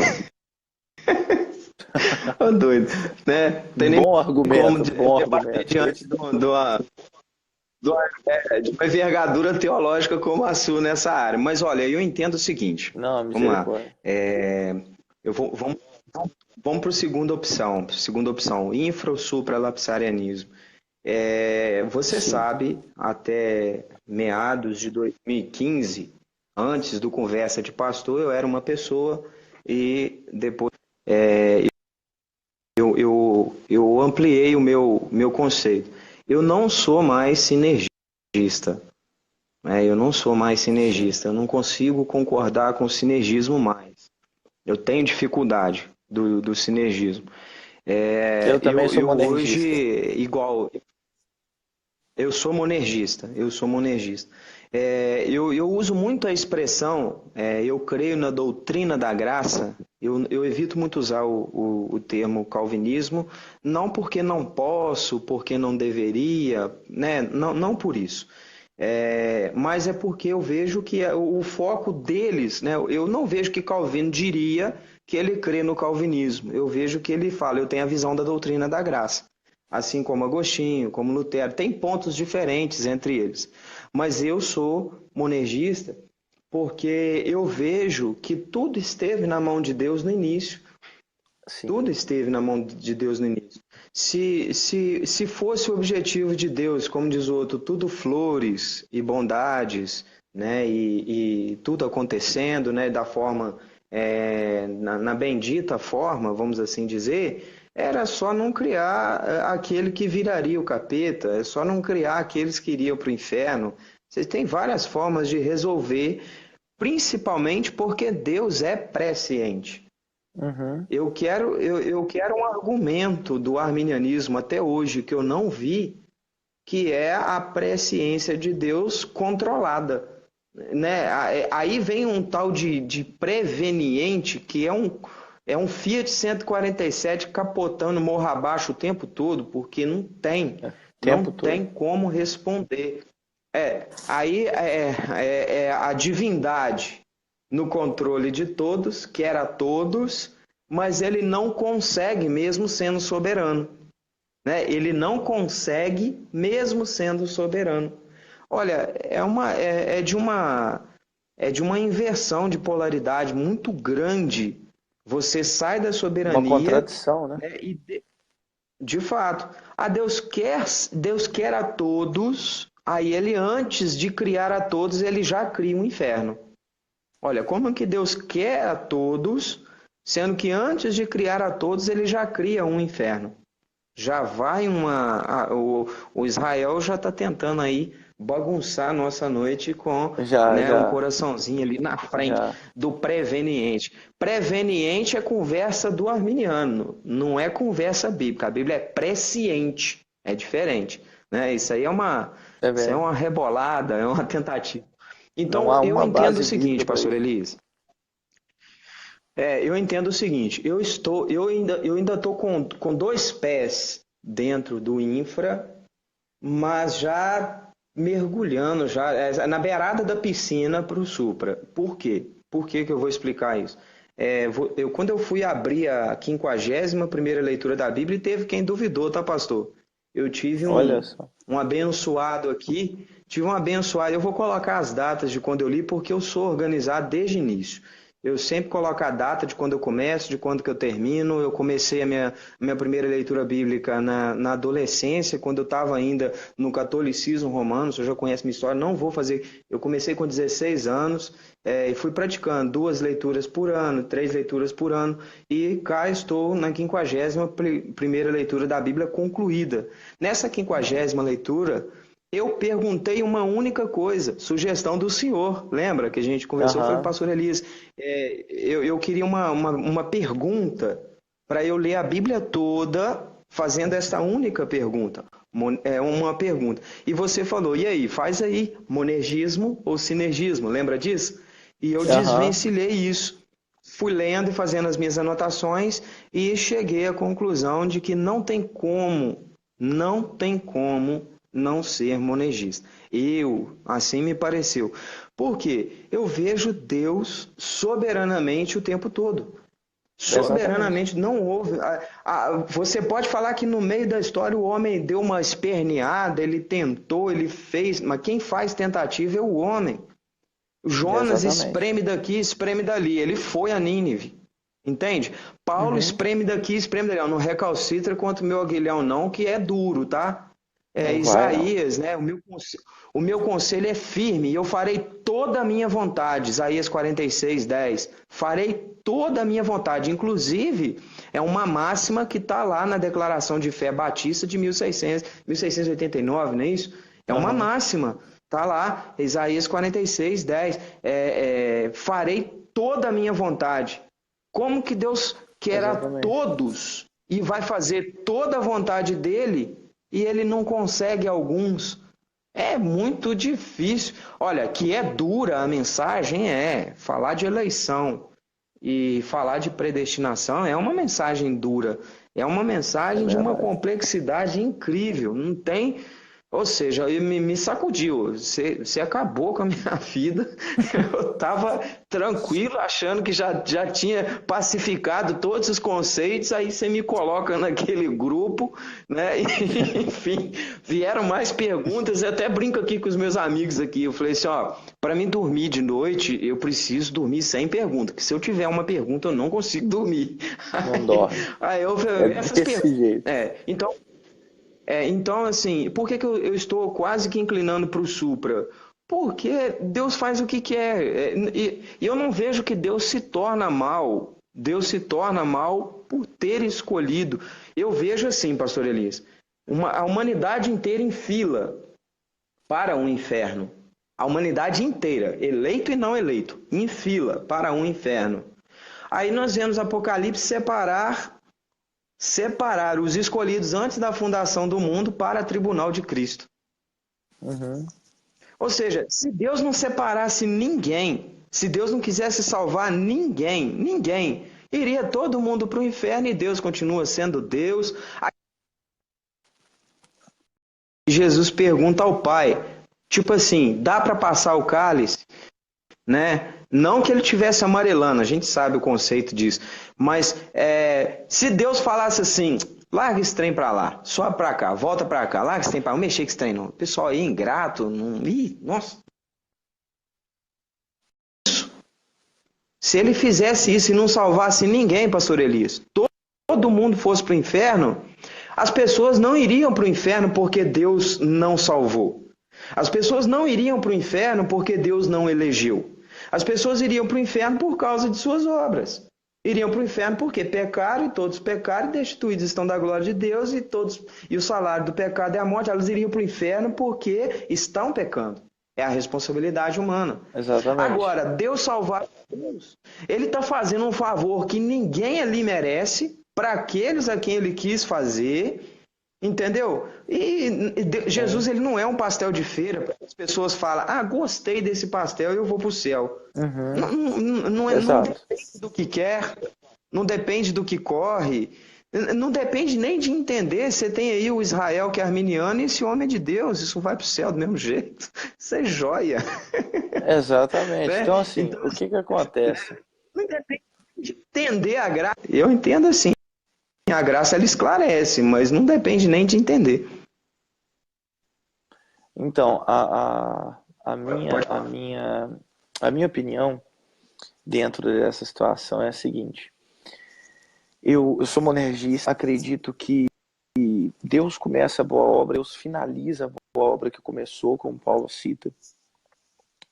Ô doido, né? Tem nem como
Bom
debater
argumento.
diante de uma envergadura teológica como a sua nessa área. Mas olha, eu entendo o seguinte,
Não,
vamos lá.
misericórdia.
Vamos para a segunda opção, infra ou supralapsarianismo. Você
Sim.
sabe, até meados de 2015, antes do Conversa de Pastor, eu era uma pessoa e depois eu ampliei o meu conceito. Eu não sou mais sinergista. Eu não sou mais
Sim.
sinergista. Eu não consigo concordar com o sinergismo mais. Eu tenho dificuldade do sinergismo.
Eu também sou
Eu hoje,
monergista.
igual, eu sou monergista. Eu uso muito a expressão, eu creio na doutrina da graça, eu evito muito usar o termo calvinismo, não porque não posso, porque não deveria, né? Não por isso. Mas é porque eu vejo que o foco deles, né? Eu não vejo que Calvino diria que ele crê no calvinismo, eu vejo que ele fala, eu tenho a visão da doutrina da graça. Assim como Agostinho, como Lutero, tem pontos diferentes entre eles. Mas eu sou monergista porque eu vejo que tudo esteve na mão de Deus no início.
Sim.
Tudo esteve na mão de Deus no início. se fosse o objetivo de Deus, como diz o outro, tudo flores e bondades, né, e tudo acontecendo, né, da forma, na bendita forma, vamos assim dizer, era só não criar aquele que viraria o capeta, é só não criar aqueles que iriam para o inferno. Vocês têm várias formas de resolver, principalmente porque Deus é presciente.
Uhum.
Eu quero um argumento do arminianismo até hoje que eu não vi, que é a presciência de Deus controlada. Né? Aí vem um tal de preveniente, que é um Fiat 147 capotando morro abaixo o tempo todo, porque não tem,
O
não
tempo
tem
todo.
como responder. Aí é a divindade no controle de todos, quer a todos, mas ele não consegue mesmo sendo soberano. Né? Ele não consegue mesmo sendo soberano. Olha, é de uma inversão de polaridade muito grande. Você sai da
Uma
soberania,
contradição, né?
né, de fato, Deus quer a todos, aí ele antes de criar a todos, ele já cria um inferno. Olha, como que Deus quer a todos, sendo que antes de criar a todos, ele já cria um inferno. Já vai o Israel já está tentando aí bagunçar a nossa noite com,
Já,
né, um
já,
coraçãozinho ali na frente
já.
do preveniente. Preveniente é conversa do arminiano, não é conversa bíblica. A Bíblia é presciente, é diferente. Né? Isso aí
É
isso é
bem.
uma rebolada, é uma tentativa.
Não
Então,
há
eu
uma
entendo o
base bíblica
seguinte,
para
pastor
isso.
Elias. Eu entendo o seguinte, eu ainda estou com dois pés dentro do infra, mas já mergulhando, já na beirada da piscina para o supra. Por quê? Por que que eu vou explicar isso? Quando eu fui abrir a 51ª leitura da Bíblia, teve quem duvidou, tá, pastor? Eu tive
Olha
um,
só.
um abençoado aqui, eu vou colocar as datas de quando eu li, porque eu sou organizado desde o início. Eu sempre coloco a data de quando eu começo, de quando que eu termino. Eu comecei a minha primeira leitura bíblica na adolescência, quando eu estava ainda no catolicismo romano. Você já conhece minha história, não vou fazer. Eu comecei com 16 anos e fui praticando 2 leituras por ano, 3 leituras por ano, e cá estou na 51ª leitura da Bíblia concluída. Nessa 50ª leitura, eu perguntei uma única coisa, sugestão do senhor. Lembra que a gente conversou? Foi com o
Aham.
pastor Elias. Eu queria uma pergunta para eu ler a Bíblia toda fazendo esta única pergunta. Uma pergunta. E você falou, e aí, faz aí, monergismo ou sinergismo, lembra disso? E eu
Aham.
desvencilhei isso. Fui lendo e fazendo as minhas anotações e cheguei à conclusão de que não tem como não ser monergista. Assim me pareceu. Por quê? Eu vejo Deus soberanamente o tempo todo.
Exatamente.
Soberanamente, não houve. Você pode falar que no meio da história o homem deu uma esperneada, ele tentou, ele fez, mas quem faz tentativa é o homem. Jonas
Exatamente.
espreme daqui, espreme dali. Ele foi a Nínive. Entende? Paulo
Uhum.
espreme daqui, espreme dali. Não recalcitra contra o meu aguilhão, não, que é duro, tá?
Não vai, não.
Isaías, né? O meu conselho é firme, e eu farei toda a minha vontade. Isaías 46:10. Farei toda a minha vontade. Inclusive, é uma máxima que está lá na Declaração de Fé Batista de 1689, não é isso? É uma
Aham.
máxima. Está lá, Isaías 46:10. Farei toda a minha vontade. Como que Deus quer a
Exatamente.
todos e vai fazer toda a vontade dele e ele não consegue alguns? É muito difícil. Olha, que é dura a mensagem, falar de eleição e falar de predestinação é uma mensagem dura. É uma
É
mensagem de uma
verdade.
complexidade incrível. Não tem. Ou seja, ele me sacudiu. Você acabou com a minha vida. Eu estava tranquilo, achando que já tinha pacificado todos os conceitos. Aí você me coloca naquele grupo, né? E, enfim, vieram mais perguntas. Eu até brinco aqui com os meus amigos aqui. Eu falei assim, ó, para mim dormir de noite, eu preciso dormir sem pergunta. Porque se eu tiver uma pergunta, eu não consigo dormir.
Não dorme.
Aí eu
É
falei, essas
desse
perguntas.
jeito.
Então, assim, por que eu estou quase que inclinando para o Supra? Porque Deus faz o que quer. E eu não vejo que Deus se torna mal. Deus se torna mal por ter escolhido. Eu vejo assim, pastor Elias, a humanidade inteira em fila para um inferno. A humanidade inteira, eleito e não eleito, em fila para um inferno. Aí nós vemos Apocalipse separar os escolhidos antes da fundação do mundo para o tribunal de Cristo.
Uhum.
Ou seja, se Deus não separasse ninguém, se Deus não quisesse salvar ninguém, iria todo mundo para o inferno e Deus continua sendo Deus. Aí Jesus pergunta ao Pai, tipo assim, dá para passar o cálice? Né? Não que ele tivesse amarelando, a gente sabe o conceito disso, mas se Deus falasse assim, larga esse trem pra lá, sobe pra cá, volta pra cá, larga esse trem pra lá, não mexer com esse trem não. O pessoal aí ingrato, não... Ih, nossa. Se ele fizesse isso e não salvasse ninguém, pastor Elias, todo mundo fosse pro inferno, as pessoas não iriam pro inferno porque Deus não salvou. As pessoas não iriam pro inferno porque Deus não elegeu. As pessoas iriam para o inferno por causa de suas obras. Iriam para o inferno porque pecaram e todos pecaram e destituídos estão da glória de Deus e o salário do pecado é a morte. Elas iriam para o inferno porque estão pecando. É a responsabilidade humana.
Exatamente.
Agora, Deus salvar Deus, ele está fazendo um favor que ninguém ali merece para aqueles a quem ele quis fazer. Entendeu? Jesus ele não é um pastel de feira. As pessoas falam, gostei desse pastel e eu vou para o céu.
Uhum.
Não depende do que quer, não depende do que corre, não depende nem de entender. Você tem aí o Israel que é arminiano e esse homem é de Deus, isso vai para o céu do mesmo jeito. Isso é joia.
Exatamente.
Né?
Então, assim,
Então,
o que acontece?
não depende de entender a graça. Eu entendo assim. A graça ela esclarece, mas não depende nem de entender.
Então, a
Pode falar.
minha opinião dentro dessa situação é a seguinte. Eu sou monergista, acredito que Deus começa a boa obra, Deus finaliza a boa obra que começou, como Paulo cita.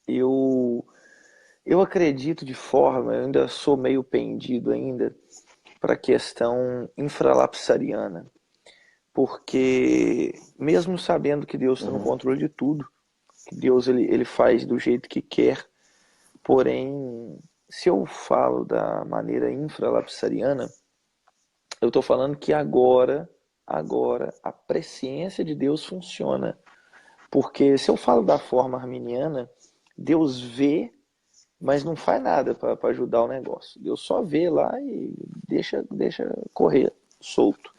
Eu acredito eu ainda sou meio pendido ainda para a questão infralapsariana, porque mesmo sabendo que Deus está no controle de tudo, que Deus ele faz do jeito que quer, porém, se eu falo da maneira infralapsariana, eu estou falando que agora a presciência de Deus funciona. Porque se eu falo da forma arminiana, Deus vê, mas não faz nada para ajudar o negócio. Deus só vê lá e deixa correr solto.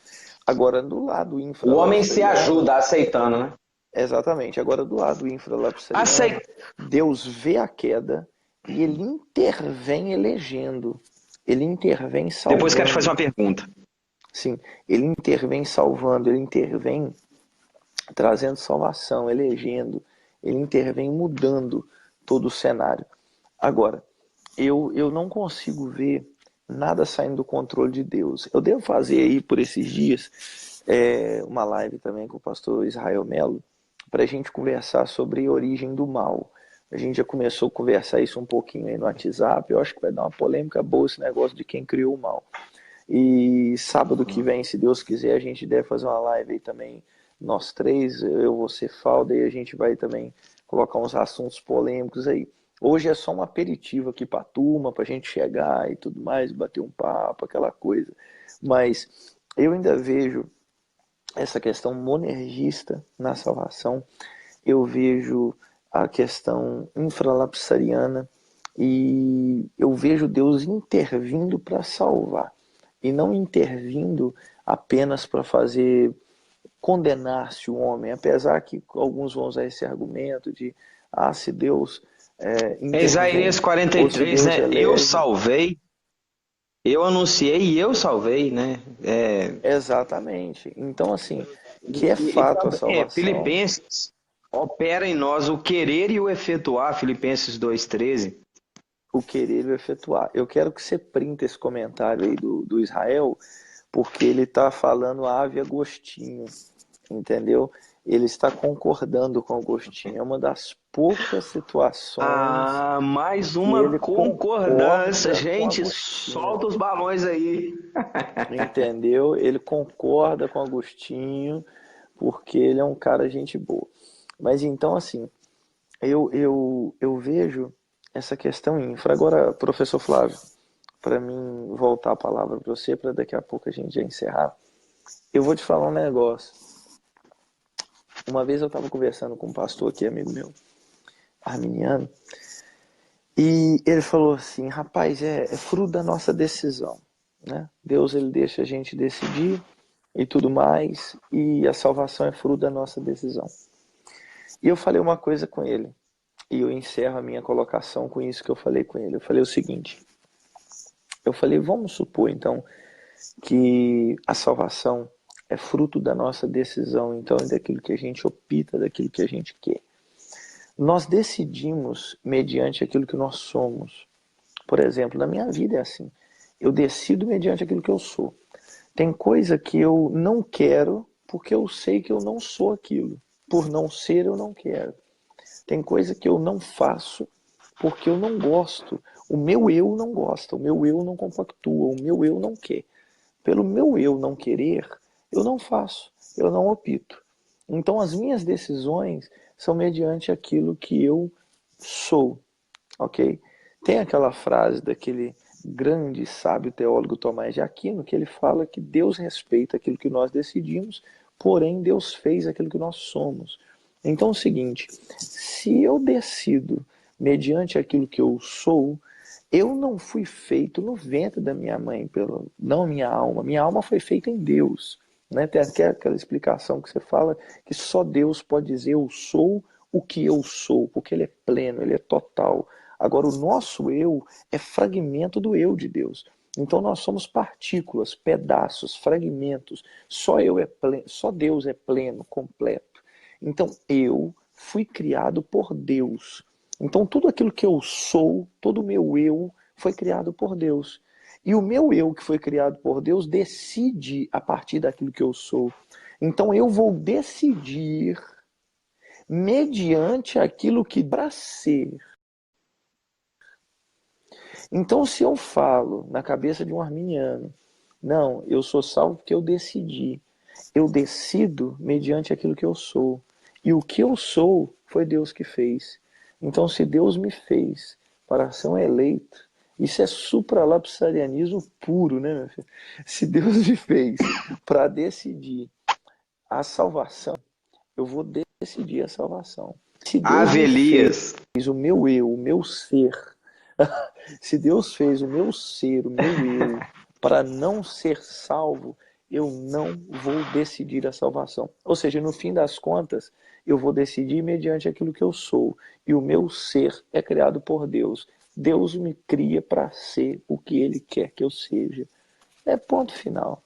Agora, do lado
O homem se
infralapsariano,
ajuda aceitando, né?
exatamente, agora do lado infralapsariano,
Aceita.
Deus vê a queda e ele intervém elegendo. Ele intervém
Depois quero te fazer
salvando.
uma pergunta.
Sim, ele intervém salvando, ele intervém trazendo salvação, elegendo, ele intervém mudando todo o cenário. Agora, eu não consigo ver nada saindo do controle de Deus. Eu devo fazer aí por esses dias uma live também com o pastor Israel Melo para a gente conversar sobre a origem do mal. A gente já começou a conversar isso um pouquinho aí no WhatsApp. Eu acho que vai dar uma polêmica boa esse negócio de quem criou o mal. E sábado que vem, se Deus quiser, a gente deve fazer uma live aí também, nós três, eu, você, Falda, e a gente vai também colocar uns assuntos polêmicos aí. Hoje é só um aperitivo aqui pra turma, pra gente chegar e tudo mais, bater um papo, aquela coisa. Mas eu ainda vejo essa questão monergista na salvação, eu vejo a questão infralapsariana e eu vejo Deus intervindo para salvar e não intervindo apenas para fazer condenasse o homem, apesar que alguns vão usar esse argumento de, se Deus
Isaías
intervém, ou se
43,
Deus
né? Eu
elege.
salvei, eu anunciei e eu salvei, né?
Exatamente. Então, assim, que é
E
fato a
também,
salvação,
Filipenses opera em nós o querer e o efetuar, Filipenses 2,13.
o querer e o efetuar. Eu quero que você printa esse comentário aí do Israel, porque ele está falando ave Agostinho, entendeu? Ele está concordando com Agostinho. É uma das poucas situações
Mais
que
uma
ele
concordância.
concorda com
Gente,
Agostinho,
solta os balões aí.
entendeu? Ele concorda com Agostinho, porque ele é um cara gente boa. Mas então, assim, eu vejo essa questão infra. Agora, professor Flávio, para mim voltar a palavra para você, para daqui a pouco a gente já encerrar, eu vou te falar um negócio. Uma vez eu estava conversando com um pastor aqui, amigo meu, arminiano, e ele falou assim, rapaz, é fruto da nossa decisão, né? Deus, ele deixa a gente decidir e tudo mais, e a salvação é fruto da nossa decisão. E eu falei uma coisa com ele, e eu encerro a minha colocação com isso que eu falei com ele. Eu falei o seguinte, eu falei, vamos supor então que a salvação é fruto da nossa decisão, então, daquilo que a gente opta, daquilo que a gente quer. Nós decidimos mediante aquilo que nós somos. Por exemplo, na minha vida é assim. Eu decido mediante aquilo que eu sou. Tem coisa que eu não quero porque eu sei que eu não sou aquilo. Por não ser, eu não quero. Tem coisa que eu não faço porque eu não gosto. O meu eu não gosta, o meu eu não compactua, o meu eu não quer. Pelo meu eu não querer, eu não faço, eu não opto. Então as minhas decisões são mediante aquilo que eu sou, ok? Tem aquela frase daquele grande sábio teólogo Tomás de Aquino que ele fala que Deus respeita aquilo que nós decidimos, porém Deus fez aquilo que nós somos. Então é o seguinte, se eu decido mediante aquilo que eu sou, eu não fui feito no ventre da minha mãe, não minha alma. Minha alma foi feita em Deus. Né? Tem até aquela explicação que você fala que só Deus pode dizer eu sou o que eu sou, porque ele é pleno, ele é total. Agora, o nosso eu é fragmento do eu de Deus. Então nós somos partículas, pedaços, fragmentos. Só eu é pleno, só Deus é pleno, completo. Então eu fui criado por Deus. Então tudo aquilo que eu sou, todo o meu eu foi criado por Deus. E o meu eu que foi criado por Deus decide a partir daquilo que eu sou. Então eu vou decidir mediante aquilo que para ser. Então se eu falo na cabeça de um arminiano, não, eu sou salvo porque eu decidi. Eu decido mediante aquilo que eu sou. E o que eu sou foi Deus que fez. Então, se Deus me fez para ser um eleito, isso é supralapsarianismo puro, né, meu filho? Se Deus me fez para decidir a salvação, eu vou decidir a salvação. Se Deus
Ave
me fez
Elias.
o meu eu, o meu ser, se Deus fez o meu ser, o meu eu, para não ser salvo, eu não vou decidir a salvação. Ou seja, no fim das contas, eu vou decidir mediante aquilo que eu sou. E o meu ser é criado por Deus. Deus me cria para ser o que Ele quer que eu seja. É ponto final.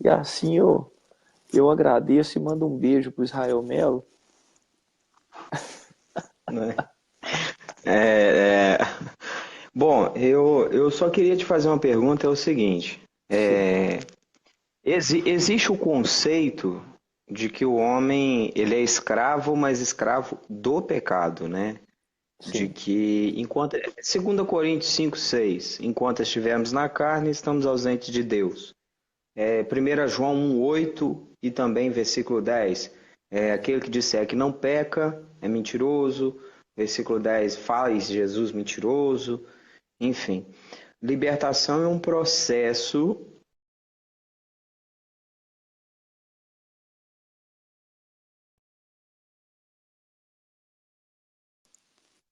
E assim eu agradeço e mando um beijo para o Israel Melo.
Né? É, é... Bom, eu só queria te fazer uma pergunta, é o seguinte.
Sim,
Existe o conceito de que o homem ele é escravo, mas escravo do pecado, né? De
sim.
que, enquanto, 2 Coríntios 5,6, enquanto estivermos na carne, estamos ausentes de Deus. 1 João 1,8 e também versículo 10, aquele que disser que não peca é mentiroso, versículo 10, faz Jesus mentiroso, enfim. Libertação é um processo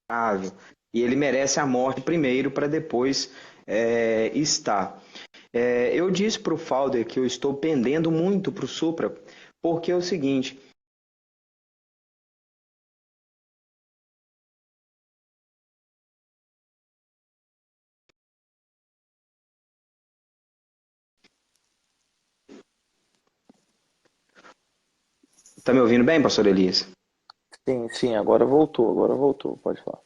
grave, e ele merece a morte primeiro para depois estar. Eu disse para o Falder que eu estou pendendo muito para o Supra, porque é o seguinte. Tá me ouvindo bem, pastor Elias?
Sim, sim, agora voltou, pode falar.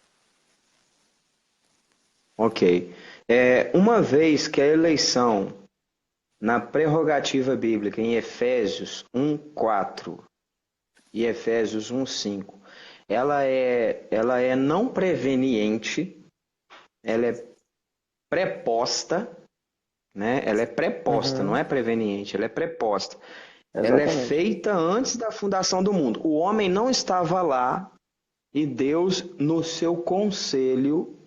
Ok. Uma vez que a eleição na prerrogativa bíblica em Efésios 1:4 e Efésios 1:5, ela é não preveniente, ela é preposta, né? Ela é preposta, não
Uhum,
é preveniente, ela é preposta. Ela é
exatamente.
feita antes da fundação do mundo. O homem não estava lá e Deus, no seu conselho,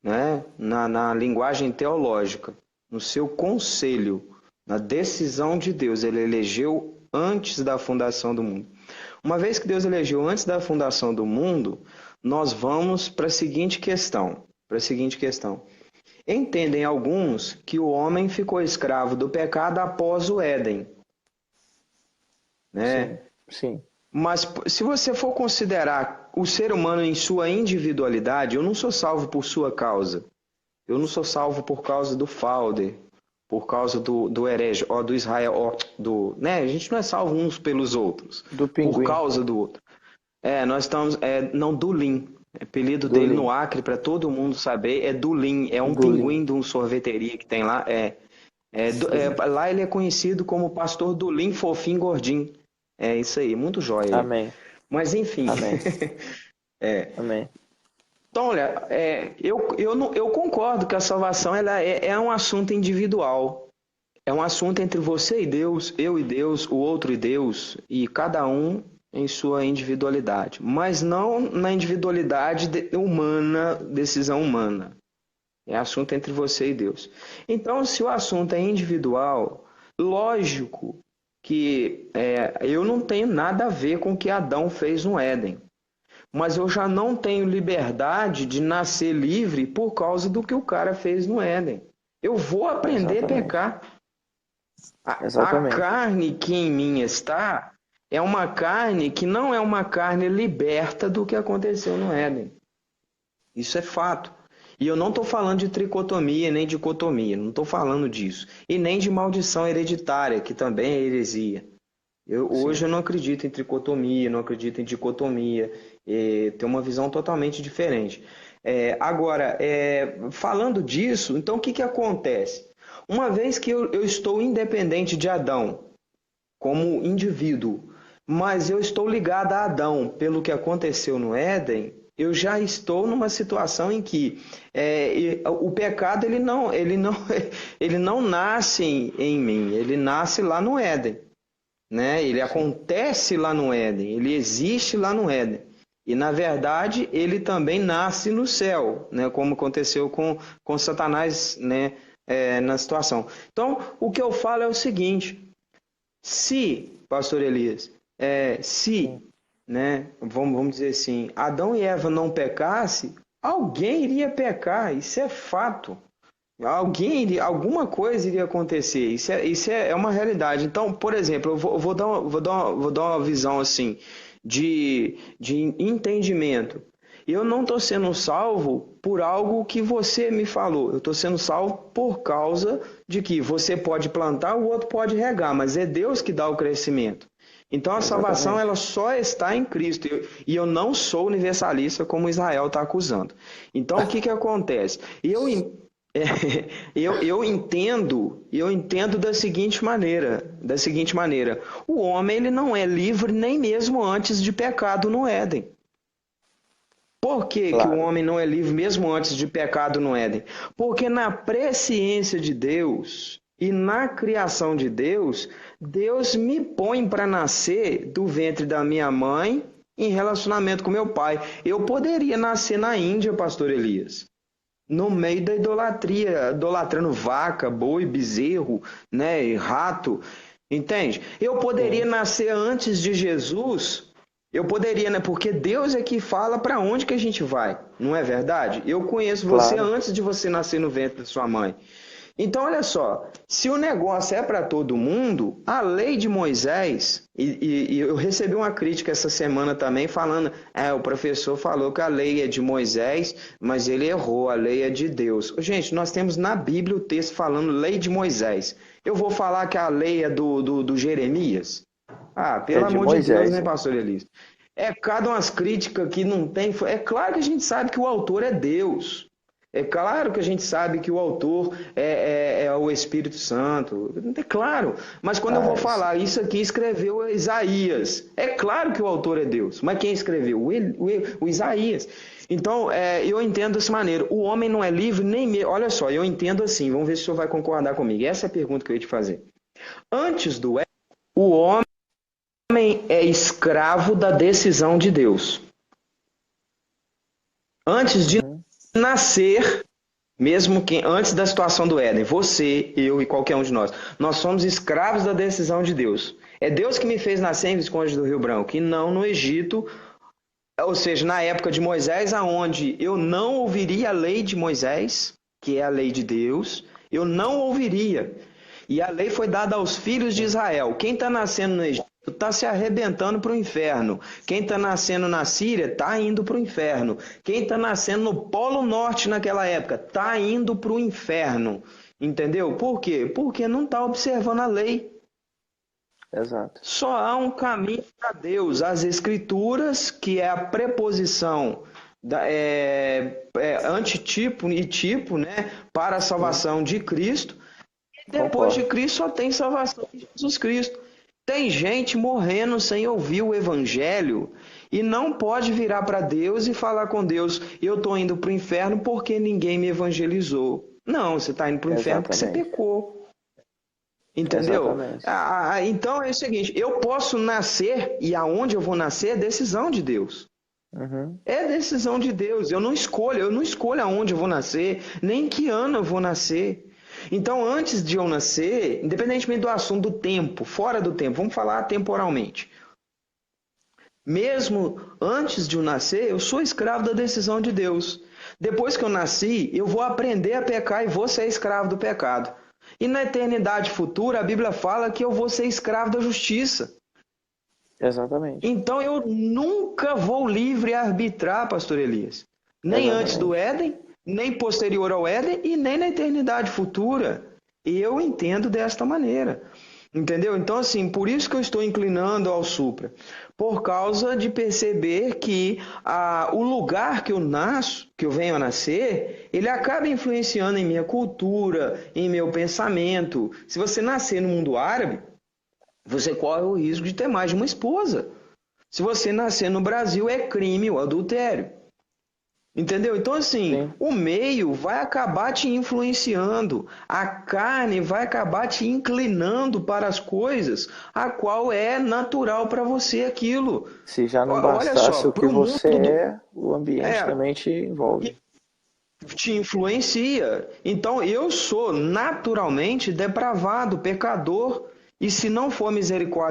né, na linguagem teológica, no seu conselho, na decisão de Deus, ele elegeu antes da fundação do mundo. Uma vez que Deus elegeu antes da fundação do mundo, nós vamos para a seguinte questão. Entendem alguns que o homem ficou escravo do pecado após o Éden,
Sim,
né?
sim,
Mas se você for considerar o ser humano em sua individualidade, eu não sou salvo por sua causa. Eu não sou salvo por causa do Fauder, por causa do herege, ó, do Israel, ó, né? A gente não é salvo uns pelos outros,
do
por
pinguim,
causa do outro. Nós estamos, não, Dulim. O apelido
do
dele
Lin,
no Acre, para todo mundo saber, é Dulim. É um
do Lin,
pinguim de uma sorveteria que tem lá.
sim.
Lá ele é conhecido como pastor Dulim Fofinho Gordinho. É isso aí, muito jóia ele.
Amém,
Mas enfim.
amém, amém.
Então, olha, eu concordo que a salvação ela é um assunto individual. É um assunto entre você e Deus, eu e Deus, o outro e Deus, e cada um em sua individualidade. Mas não na individualidade humana, decisão humana. É assunto entre você e Deus. Então, se o assunto é individual, lógico que eu não tenho nada a ver com o que Adão fez no Éden. Mas eu já não tenho liberdade de nascer livre por causa do que o cara fez no Éden. Eu vou aprender a
Exatamente,
pecar. A
exatamente,
carne que em mim está é uma carne que não é uma carne liberta do que aconteceu no Éden. Isso é fato. E eu não estou falando de tricotomia nem dicotomia, não estou falando disso. E nem de maldição hereditária, que também é heresia. Hoje
sim.
eu não acredito em tricotomia, não acredito em dicotomia, tenho uma visão totalmente diferente. Agora, falando disso, então o que que acontece? Uma vez que eu estou independente de Adão, como indivíduo, mas eu estou ligado a Adão pelo que aconteceu no Éden, eu já estou numa situação em que o pecado ele não nasce em mim, ele nasce lá no Éden, né? Ele
Sim,
acontece lá no Éden, ele existe lá no Éden. E, na verdade, ele também nasce no céu, né? Como aconteceu com Satanás, né? Na situação. Então, o que eu falo é o seguinte: se, pastor Elias, se,
sim,
né? Vamos dizer assim, Adão e Eva não pecassem, alguém iria pecar, isso é fato. Alguma coisa iria acontecer. Isso é uma realidade. Então, por exemplo, eu vou dar uma visão assim de entendimento. Eu não estou sendo salvo por algo que você me falou. Eu estou sendo salvo por causa de que você pode plantar, o outro pode regar, mas é Deus que dá o crescimento. Então a salvação
exatamente.
ela só está em Cristo. E eu não sou universalista como Israel está acusando. Então o que que acontece? é, eu entendo da seguinte maneira, o homem ele não é livre nem mesmo antes de pecado no Éden. Por que que o
Claro,
homem não é livre mesmo antes de pecado no Éden? Porque na presciência de Deus e na criação de Deus, Deus me põe para nascer do ventre da minha mãe em relacionamento com meu pai. Eu poderia nascer na Índia, pastor Elias, no meio da idolatria, idolatrando vaca, boi, bezerro, né, e rato, entende? Eu poderia
sim,
nascer antes de Jesus, eu poderia, né? Porque Deus é que fala para onde que a gente vai, não é verdade? Eu conheço você
claro,
antes de você nascer no ventre da sua mãe. Então, olha só, se o negócio é para todo mundo, a lei de Moisés, e eu recebi uma crítica essa semana também falando, o professor falou que a lei é de Moisés, mas ele errou, a lei é de Deus. Gente, nós temos na Bíblia o texto falando lei de Moisés. Eu vou falar que a lei é do Jeremias? Pelo
de
amor de Deus,
Moisés,
né,
hein?
pastor Elias? É cada umas críticas que não tem. É claro que a gente sabe que o autor é Deus. É claro que a gente sabe que o autor é o Espírito Santo. É claro. Mas quando eu vou falar, isso aqui escreveu Isaías. É claro que o autor é Deus. Mas quem escreveu? O Isaías. Então, eu entendo dessa maneira. O homem não é livre nem mesmo. Olha só, eu entendo assim. Vamos ver se o senhor vai concordar comigo. Essa é a pergunta que eu ia te fazer. Antes do Éden, o homem é escravo da decisão de Deus. Antes de nascer, mesmo que antes da situação do Éden, você, eu e qualquer um de nós somos escravos da decisão de Deus. É Deus que me fez nascer em Visconde do Rio Branco, e não no Egito, ou seja, na época de Moisés, aonde eu não ouviria a lei de Moisés, que é a lei de Deus, eu não ouviria. E a lei foi dada aos filhos de Israel. Quem está nascendo no Egito está se arrebentando para o inferno. Quem está nascendo na Síria está indo para o inferno. Quem está nascendo no Polo Norte naquela época está indo para o inferno. Entendeu? Por quê? Porque não está observando a lei.
Exato.
Só há um caminho para Deus. As Escrituras, que é a preposição antitipo e tipo, né, para a salvação de Cristo. Depois de Cristo só tem salvação de Jesus Cristo. Tem gente morrendo sem ouvir o evangelho e não pode virar para Deus e falar com Deus, eu estou indo para o inferno porque ninguém me evangelizou. Não, você está indo para o inferno porque você pecou. Entendeu? Então é o seguinte, eu posso nascer e aonde eu vou nascer é decisão de Deus. É decisão de Deus. Eu não escolho aonde eu vou nascer, nem em que ano eu vou nascer. Então, antes de eu nascer, independentemente do assunto do tempo, fora do tempo, vamos falar temporalmente. Mesmo antes de eu nascer, eu sou escravo da decisão de Deus. Depois que eu nasci, eu vou aprender a pecar e vou ser escravo do pecado. E na eternidade futura, a Bíblia fala que eu vou ser escravo da justiça.
Exatamente.
Então, eu nunca vou livre arbitrar, pastor Elias. Nem antes do Éden, nem posterior ao Éden e nem na eternidade futura. E eu entendo desta maneira. Entendeu? Então, assim, por isso que eu estou inclinando ao supra. Por causa de perceber que o lugar que eu nasço, que eu venho a nascer, ele acaba influenciando em minha cultura, em meu pensamento. Se você nascer no mundo árabe, você corre o risco de ter mais de uma esposa. Se você nascer no Brasil, é crime o adultério. Entendeu? Então, assim, o meio vai acabar te influenciando, a carne vai acabar te inclinando para as coisas a qual é natural para você aquilo.
Se já não bastasse o que você é, o ambiente também te envolve.
Te influencia. Então, eu sou naturalmente depravado, pecador, e se não for misericórdia,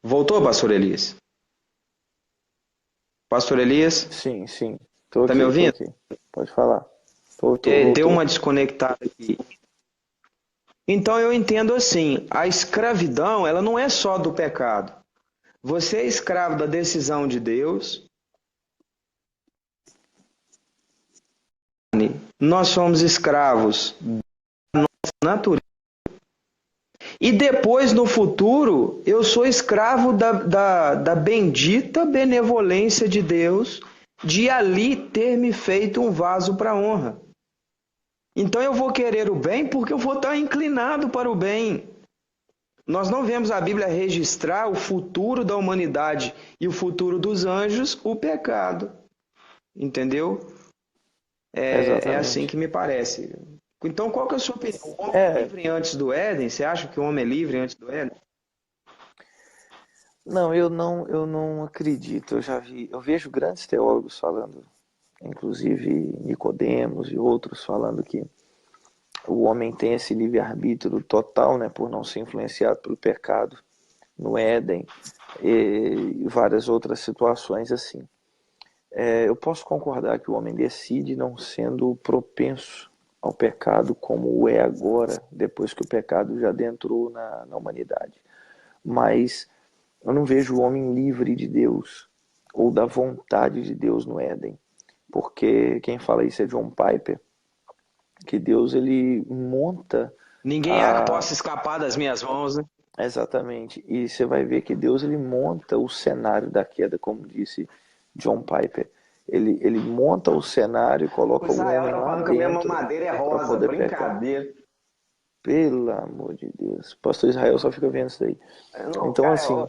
voltou, pastor Elias? Pastor Elias?
Sim.
Tá me ouvindo?
Pode falar.
Deu uma desconectada aqui. Então eu entendo assim, a escravidão, ela não é só do pecado. Você é escravo da decisão de Deus. Nós somos escravos da nossa natureza. E depois, no futuro, eu sou escravo da bendita benevolência de Deus de ali ter me feito um vaso para honra. Então eu vou querer o bem porque eu vou estar inclinado para o bem. Nós não vemos a Bíblia registrar o futuro da humanidade e o futuro dos anjos, o pecado. Entendeu? É assim que me parece. Então, qual que é a sua opinião? O homem é livre antes do Éden? Você acha que o homem é livre antes do Éden?
Não, eu não acredito. Eu vejo grandes teólogos falando, inclusive Nicodemos e outros falando que o homem tem esse livre-arbítrio total, né, por não ser influenciado pelo pecado no Éden e várias outras situações assim. Eu posso concordar que o homem decide não sendo propenso ao pecado como o é agora, depois que o pecado já adentrou na humanidade. Mas eu não vejo o homem livre de Deus ou da vontade de Deus no Éden. Porque quem fala isso é John Piper, que Deus ele monta
Ninguém há
a...
possa escapar das minhas mãos, né?
Exatamente. E você vai ver que Deus ele monta o cenário da queda, como disse John Piper. Ele monta o cenário e
O
coloca o
Israel
homem
tá
lá
falando que a minha
dentro
mamadeira é
para
rosa,
poder pecar.
brincadeira.
Pelo amor de Deus. Pastor Israel só fica vendo isso daí.
Não,
Então,
cara,
assim,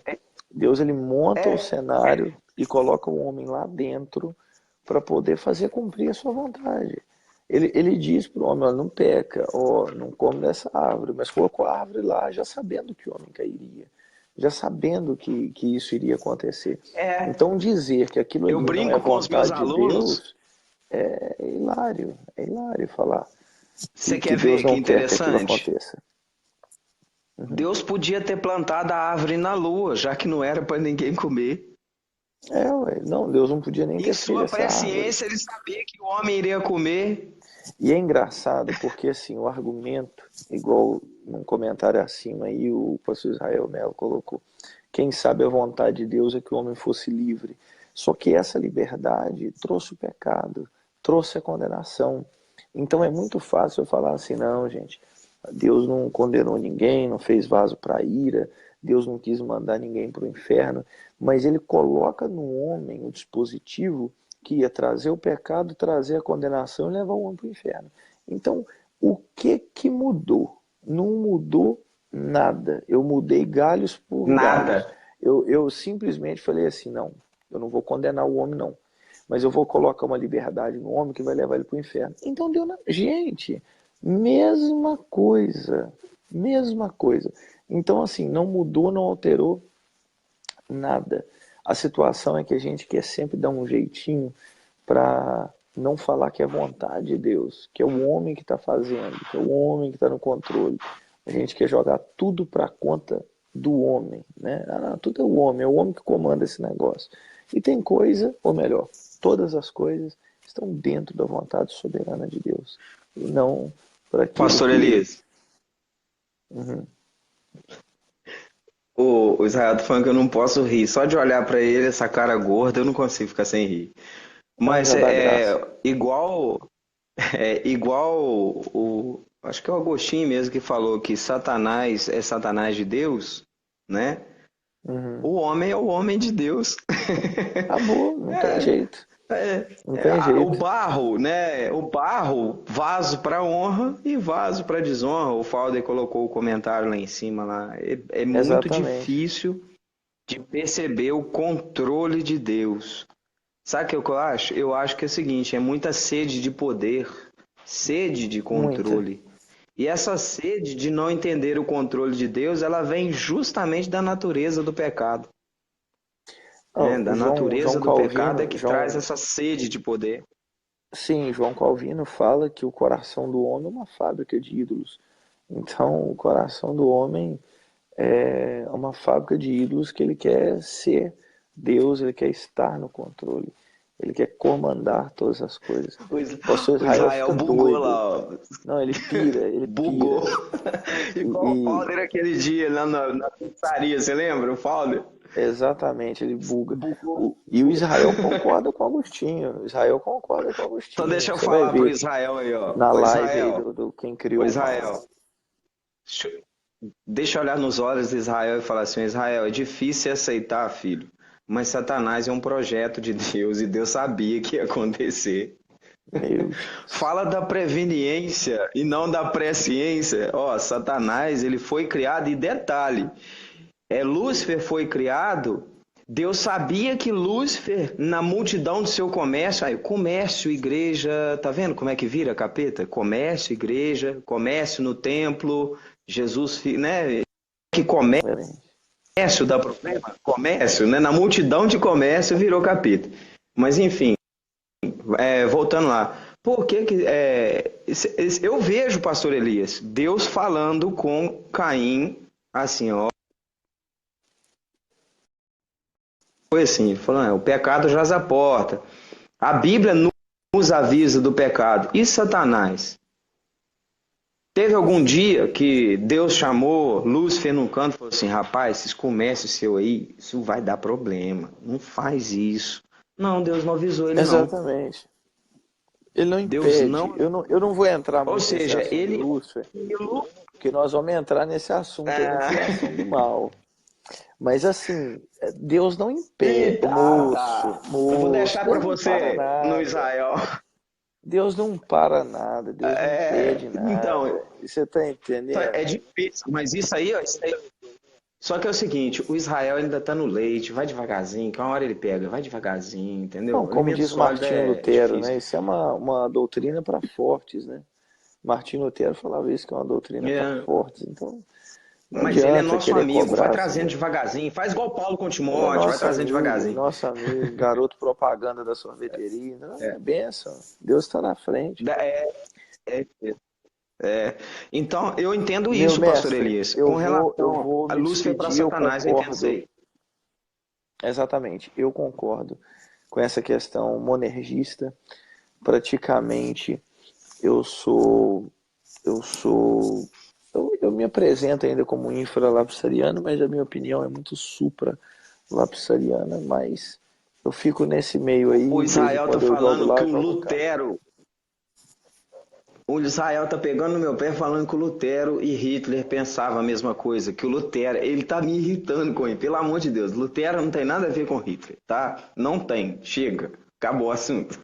Deus ele monta o
é,
cenário e coloca o homem lá dentro para poder fazer cumprir a sua vontade. Ele diz para o homem, ó, não peca, ó, não come dessa árvore, mas colocou a árvore lá já sabendo que o homem cairia, já sabendo que isso iria acontecer.
é,
Então dizer que aquilo
eu
ali não é
brinco com os meus
vontade de
alunos.
Deus é hilário falar
Você
que
quer
Deus
ver que
não quer que aquilo
interessante?
aconteça. Uhum.
Deus podia ter plantado a árvore na lua, já que não era para ninguém comer.
Ué, não, Deus não podia nem
Em
ter feito
sua
essa árvore.
presciência, ele sabia que o homem iria comer.
E é engraçado porque assim, o argumento, igual num comentário acima aí, o pastor Israel Melo colocou, quem sabe a vontade de Deus é que o homem fosse livre. Só que essa liberdade trouxe o pecado, trouxe a condenação. Então é muito fácil eu falar assim, não, gente, Deus não condenou ninguém, não fez vaso para ira, Deus não quis mandar ninguém para o inferno, mas ele coloca no homem o dispositivo que ia trazer o pecado, trazer a condenação e levar o homem para o inferno. Então, o que mudou? Não mudou nada. Eu mudei galhos por galhos.
Nada.
Eu simplesmente falei assim, não, eu não vou condenar o homem, não. Mas eu vou colocar uma liberdade no homem que vai levar ele para o inferno. Então deu na... Gente, mesma coisa. Mesma coisa. Então, assim, não mudou, não alterou nada. A situação é que a gente quer sempre dar um jeitinho para não falar que é vontade de Deus, que é o homem que está fazendo, que é o homem que está no controle. A gente quer jogar tudo para conta do homem, né? Não, tudo é o homem que comanda esse negócio. E tem coisa, ou melhor, todas as coisas estão dentro da vontade soberana de Deus e não para aquilo
Pastor
que.
Elias,
Uhum.
o Israel tá falando que eu não posso rir. Só de olhar para ele, essa cara gorda, eu não consigo ficar sem rir.
Não,
Mas
já dá
é
graça.
igual acho que é o Agostinho mesmo que falou que Satanás é Satanás de Deus, né?
Uhum.
O homem é o homem de Deus.
Acabou, não tem
É,
jeito. Não tem
o
jeito.
barro, né? O barro, vaso para honra e vaso para desonra. O Falder colocou o comentário lá em cima lá. É muito
Exatamente.
difícil de perceber o controle de Deus. Sabe o que eu acho? Eu acho que é o seguinte, é muita sede de poder, sede de
Muita.
controle. E essa sede de não entender o controle de Deus, ela vem justamente da natureza do pecado, né?
Oh,
Da
João
natureza do pecado é
Calvino,
que traz essa sede de poder.
sim, João Calvino fala que o coração do homem é uma fábrica de ídolos. Então, o coração do homem é uma fábrica de ídolos que ele quer ser Deus, ele quer estar no controle, ele quer comandar todas as coisas.
O
O pastor
o
Israel
Israel
fica
bugou
doido.
lá, ó.
Não, ele pira, ele
Bugou.
pira.
Igual o
E
Falder aquele dia lá na pizzaria, você lembra? O Falder?
exatamente, ele buga.
Bugou.
E o Israel concorda com o Agostinho. O Israel concorda com o
Então
Agostinho.
deixa eu
Você vai
falar pro
ver
Israel aí, ó.
na
Ô
live aí
Israel,
do Quem
ô
Criou o Mal.
Israel. Deixa eu olhar nos olhos de Israel e falar assim: Israel, é difícil aceitar, filho, mas Satanás é um projeto de Deus e Deus sabia que ia acontecer.
Meu Deus.
Fala da preveniência e não da presciência. Ó, Satanás, ele foi criado, e detalhe, Lúcifer foi criado, Deus sabia que Lúcifer, na multidão do seu comércio, aí, comércio, igreja, tá vendo como é que vira, capeta? Comércio, igreja, comércio no templo, Jesus, né? Que comércio
Diferente.
comércio dá problema? Comércio, né? Na multidão de comércio virou capítulo. Mas enfim, voltando lá. Por que que eu vejo, pastor Elias, Deus falando com Caim assim, ó. Foi assim, falando, o pecado jaz à porta. A Bíblia nos avisa do pecado. E Satanás? Teve algum dia que Deus chamou Lúcifer num canto e falou assim, rapaz, esses comércios seus aí, isso vai dar problema. Não faz isso. Não, Deus não avisou ele, não.
Exatamente. Ele não
Deus
impede.
não.
Eu não vou entrar
Ou
muito nesse
seja,
assunto de
ele.
Lúcifer, porque nós vamos entrar nesse assunto aí na criação do mal. Mas assim, Deus não impede.
Tá. Eu vou deixar para
Deus não para
você no
nada.
Israel.
Deus não para nada, Deus não impede
Então,
nada. Você tá entendendo?
é difícil, mas isso aí, ó, Só que é o seguinte, o Israel ainda tá no leite, vai devagarzinho, que uma hora ele pega, vai devagarzinho, entendeu?
Não, como
Alimento
diz
sólido
Martinho
é
Lutero,
difícil.
né? Isso é uma doutrina para fortes, né? Martinho Lutero falava isso, que é uma doutrina para
É,
fortes. Então, não
mas ele é
adianta
nosso
querer
amigo, vai
cobrar
trazendo
assim.
devagarzinho, faz igual Paulo com
Ele
Timóteo, vai trazendo
é
devagarzinho.
nosso amigo, garoto propaganda da sorveteria. Então, é bênção. Deus está na frente.
É, é, Então, eu entendo
Meu
isso, pastor
mestre,
Elias.
eu
Com
vou, eu
relação
vou
a
me
Lúcifer para
despedir, eu
Satanás, eu entendo isso
concordo.
aí.
Exatamente, eu concordo com essa questão monergista. Praticamente, eu sou, eu sou, eu me apresento ainda como infralapsariano, mas a minha opinião é muito supralapsariana, mas eu fico nesse meio
O
aí, de vez em
Israel tá
quando eu jogo
falando que
lá,
o
jogo cá.
Lutero. O Israel tá pegando no meu pé falando que o Lutero e Hitler pensavam a mesma coisa, que o Lutero, ele tá me irritando com ele, pelo amor de Deus. Lutero não tem nada a ver com Hitler, tá? Não tem. Chega. Acabou o assunto.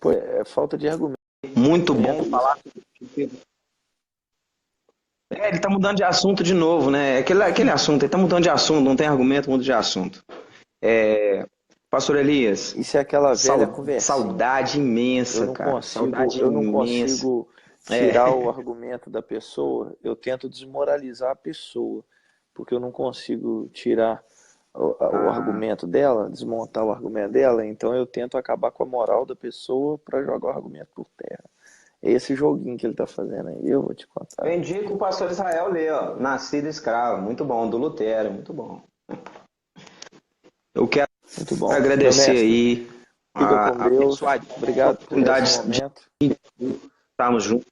Pô, é falta de argumento
Muito bom
isso.
falar. Ele tá mudando de assunto de novo, né? Aquele assunto, ele tá mudando de assunto, não tem argumento, muda de assunto. Pastor Elias,
Isso é aquela velha conversinha.
saudade imensa, cara. Saudade
Eu não
imensa.
consigo tirar o argumento da pessoa, eu tento desmoralizar a pessoa, porque eu não consigo tirar o
Ah,
argumento dela, desmontar o argumento dela, então eu tento acabar com a moral da pessoa para jogar o argumento por terra. É esse joguinho que ele tá fazendo aí, eu vou te
eu
contar.
indico o pastor Israel ler, ó. Nascido escravo. Muito bom, do Lutero, muito bom. Eu quero
Muito bom. Meu
agradecer
mestre,
aí
fica com
a
Deus.
abençoada
Obrigado por esse
oportunidade de
momento.
estarmos juntos.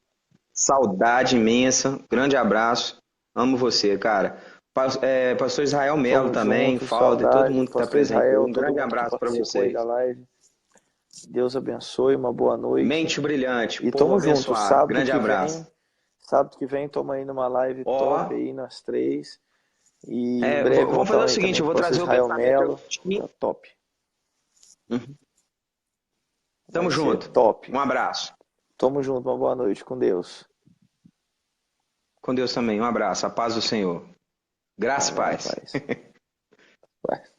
Saudade imensa. Grande abraço. Amo você, cara. Pastor Israel Melo
Tamo
também,
junto,
Falda, e todo
saudade.
mundo que está
Pastor
presente aí.
Israel,
Um
todo
grande
mundo que
abraço para
participou aí da
vocês.
live. Deus abençoe, uma boa noite.
Mente brilhante,
E
povo
tamo junto.
abençoado. Grande abraço.
Sábado que vem, tamo aí numa live top
Ó,
aí, nós três. E em breve
vamos fazer o
voltamos aí
seguinte,
também
eu
com o
vou
pastor
trazer o
Israel
pensamento
Melo.
de time.
Tá top.
Uhum.
Vai
Tamo
ser
junto.
top.
Um abraço.
Tamo junto, uma boa noite com Deus.
Com Deus também. Um abraço. A paz do Senhor. Graça e
Amém,
paz.
paz. Paz.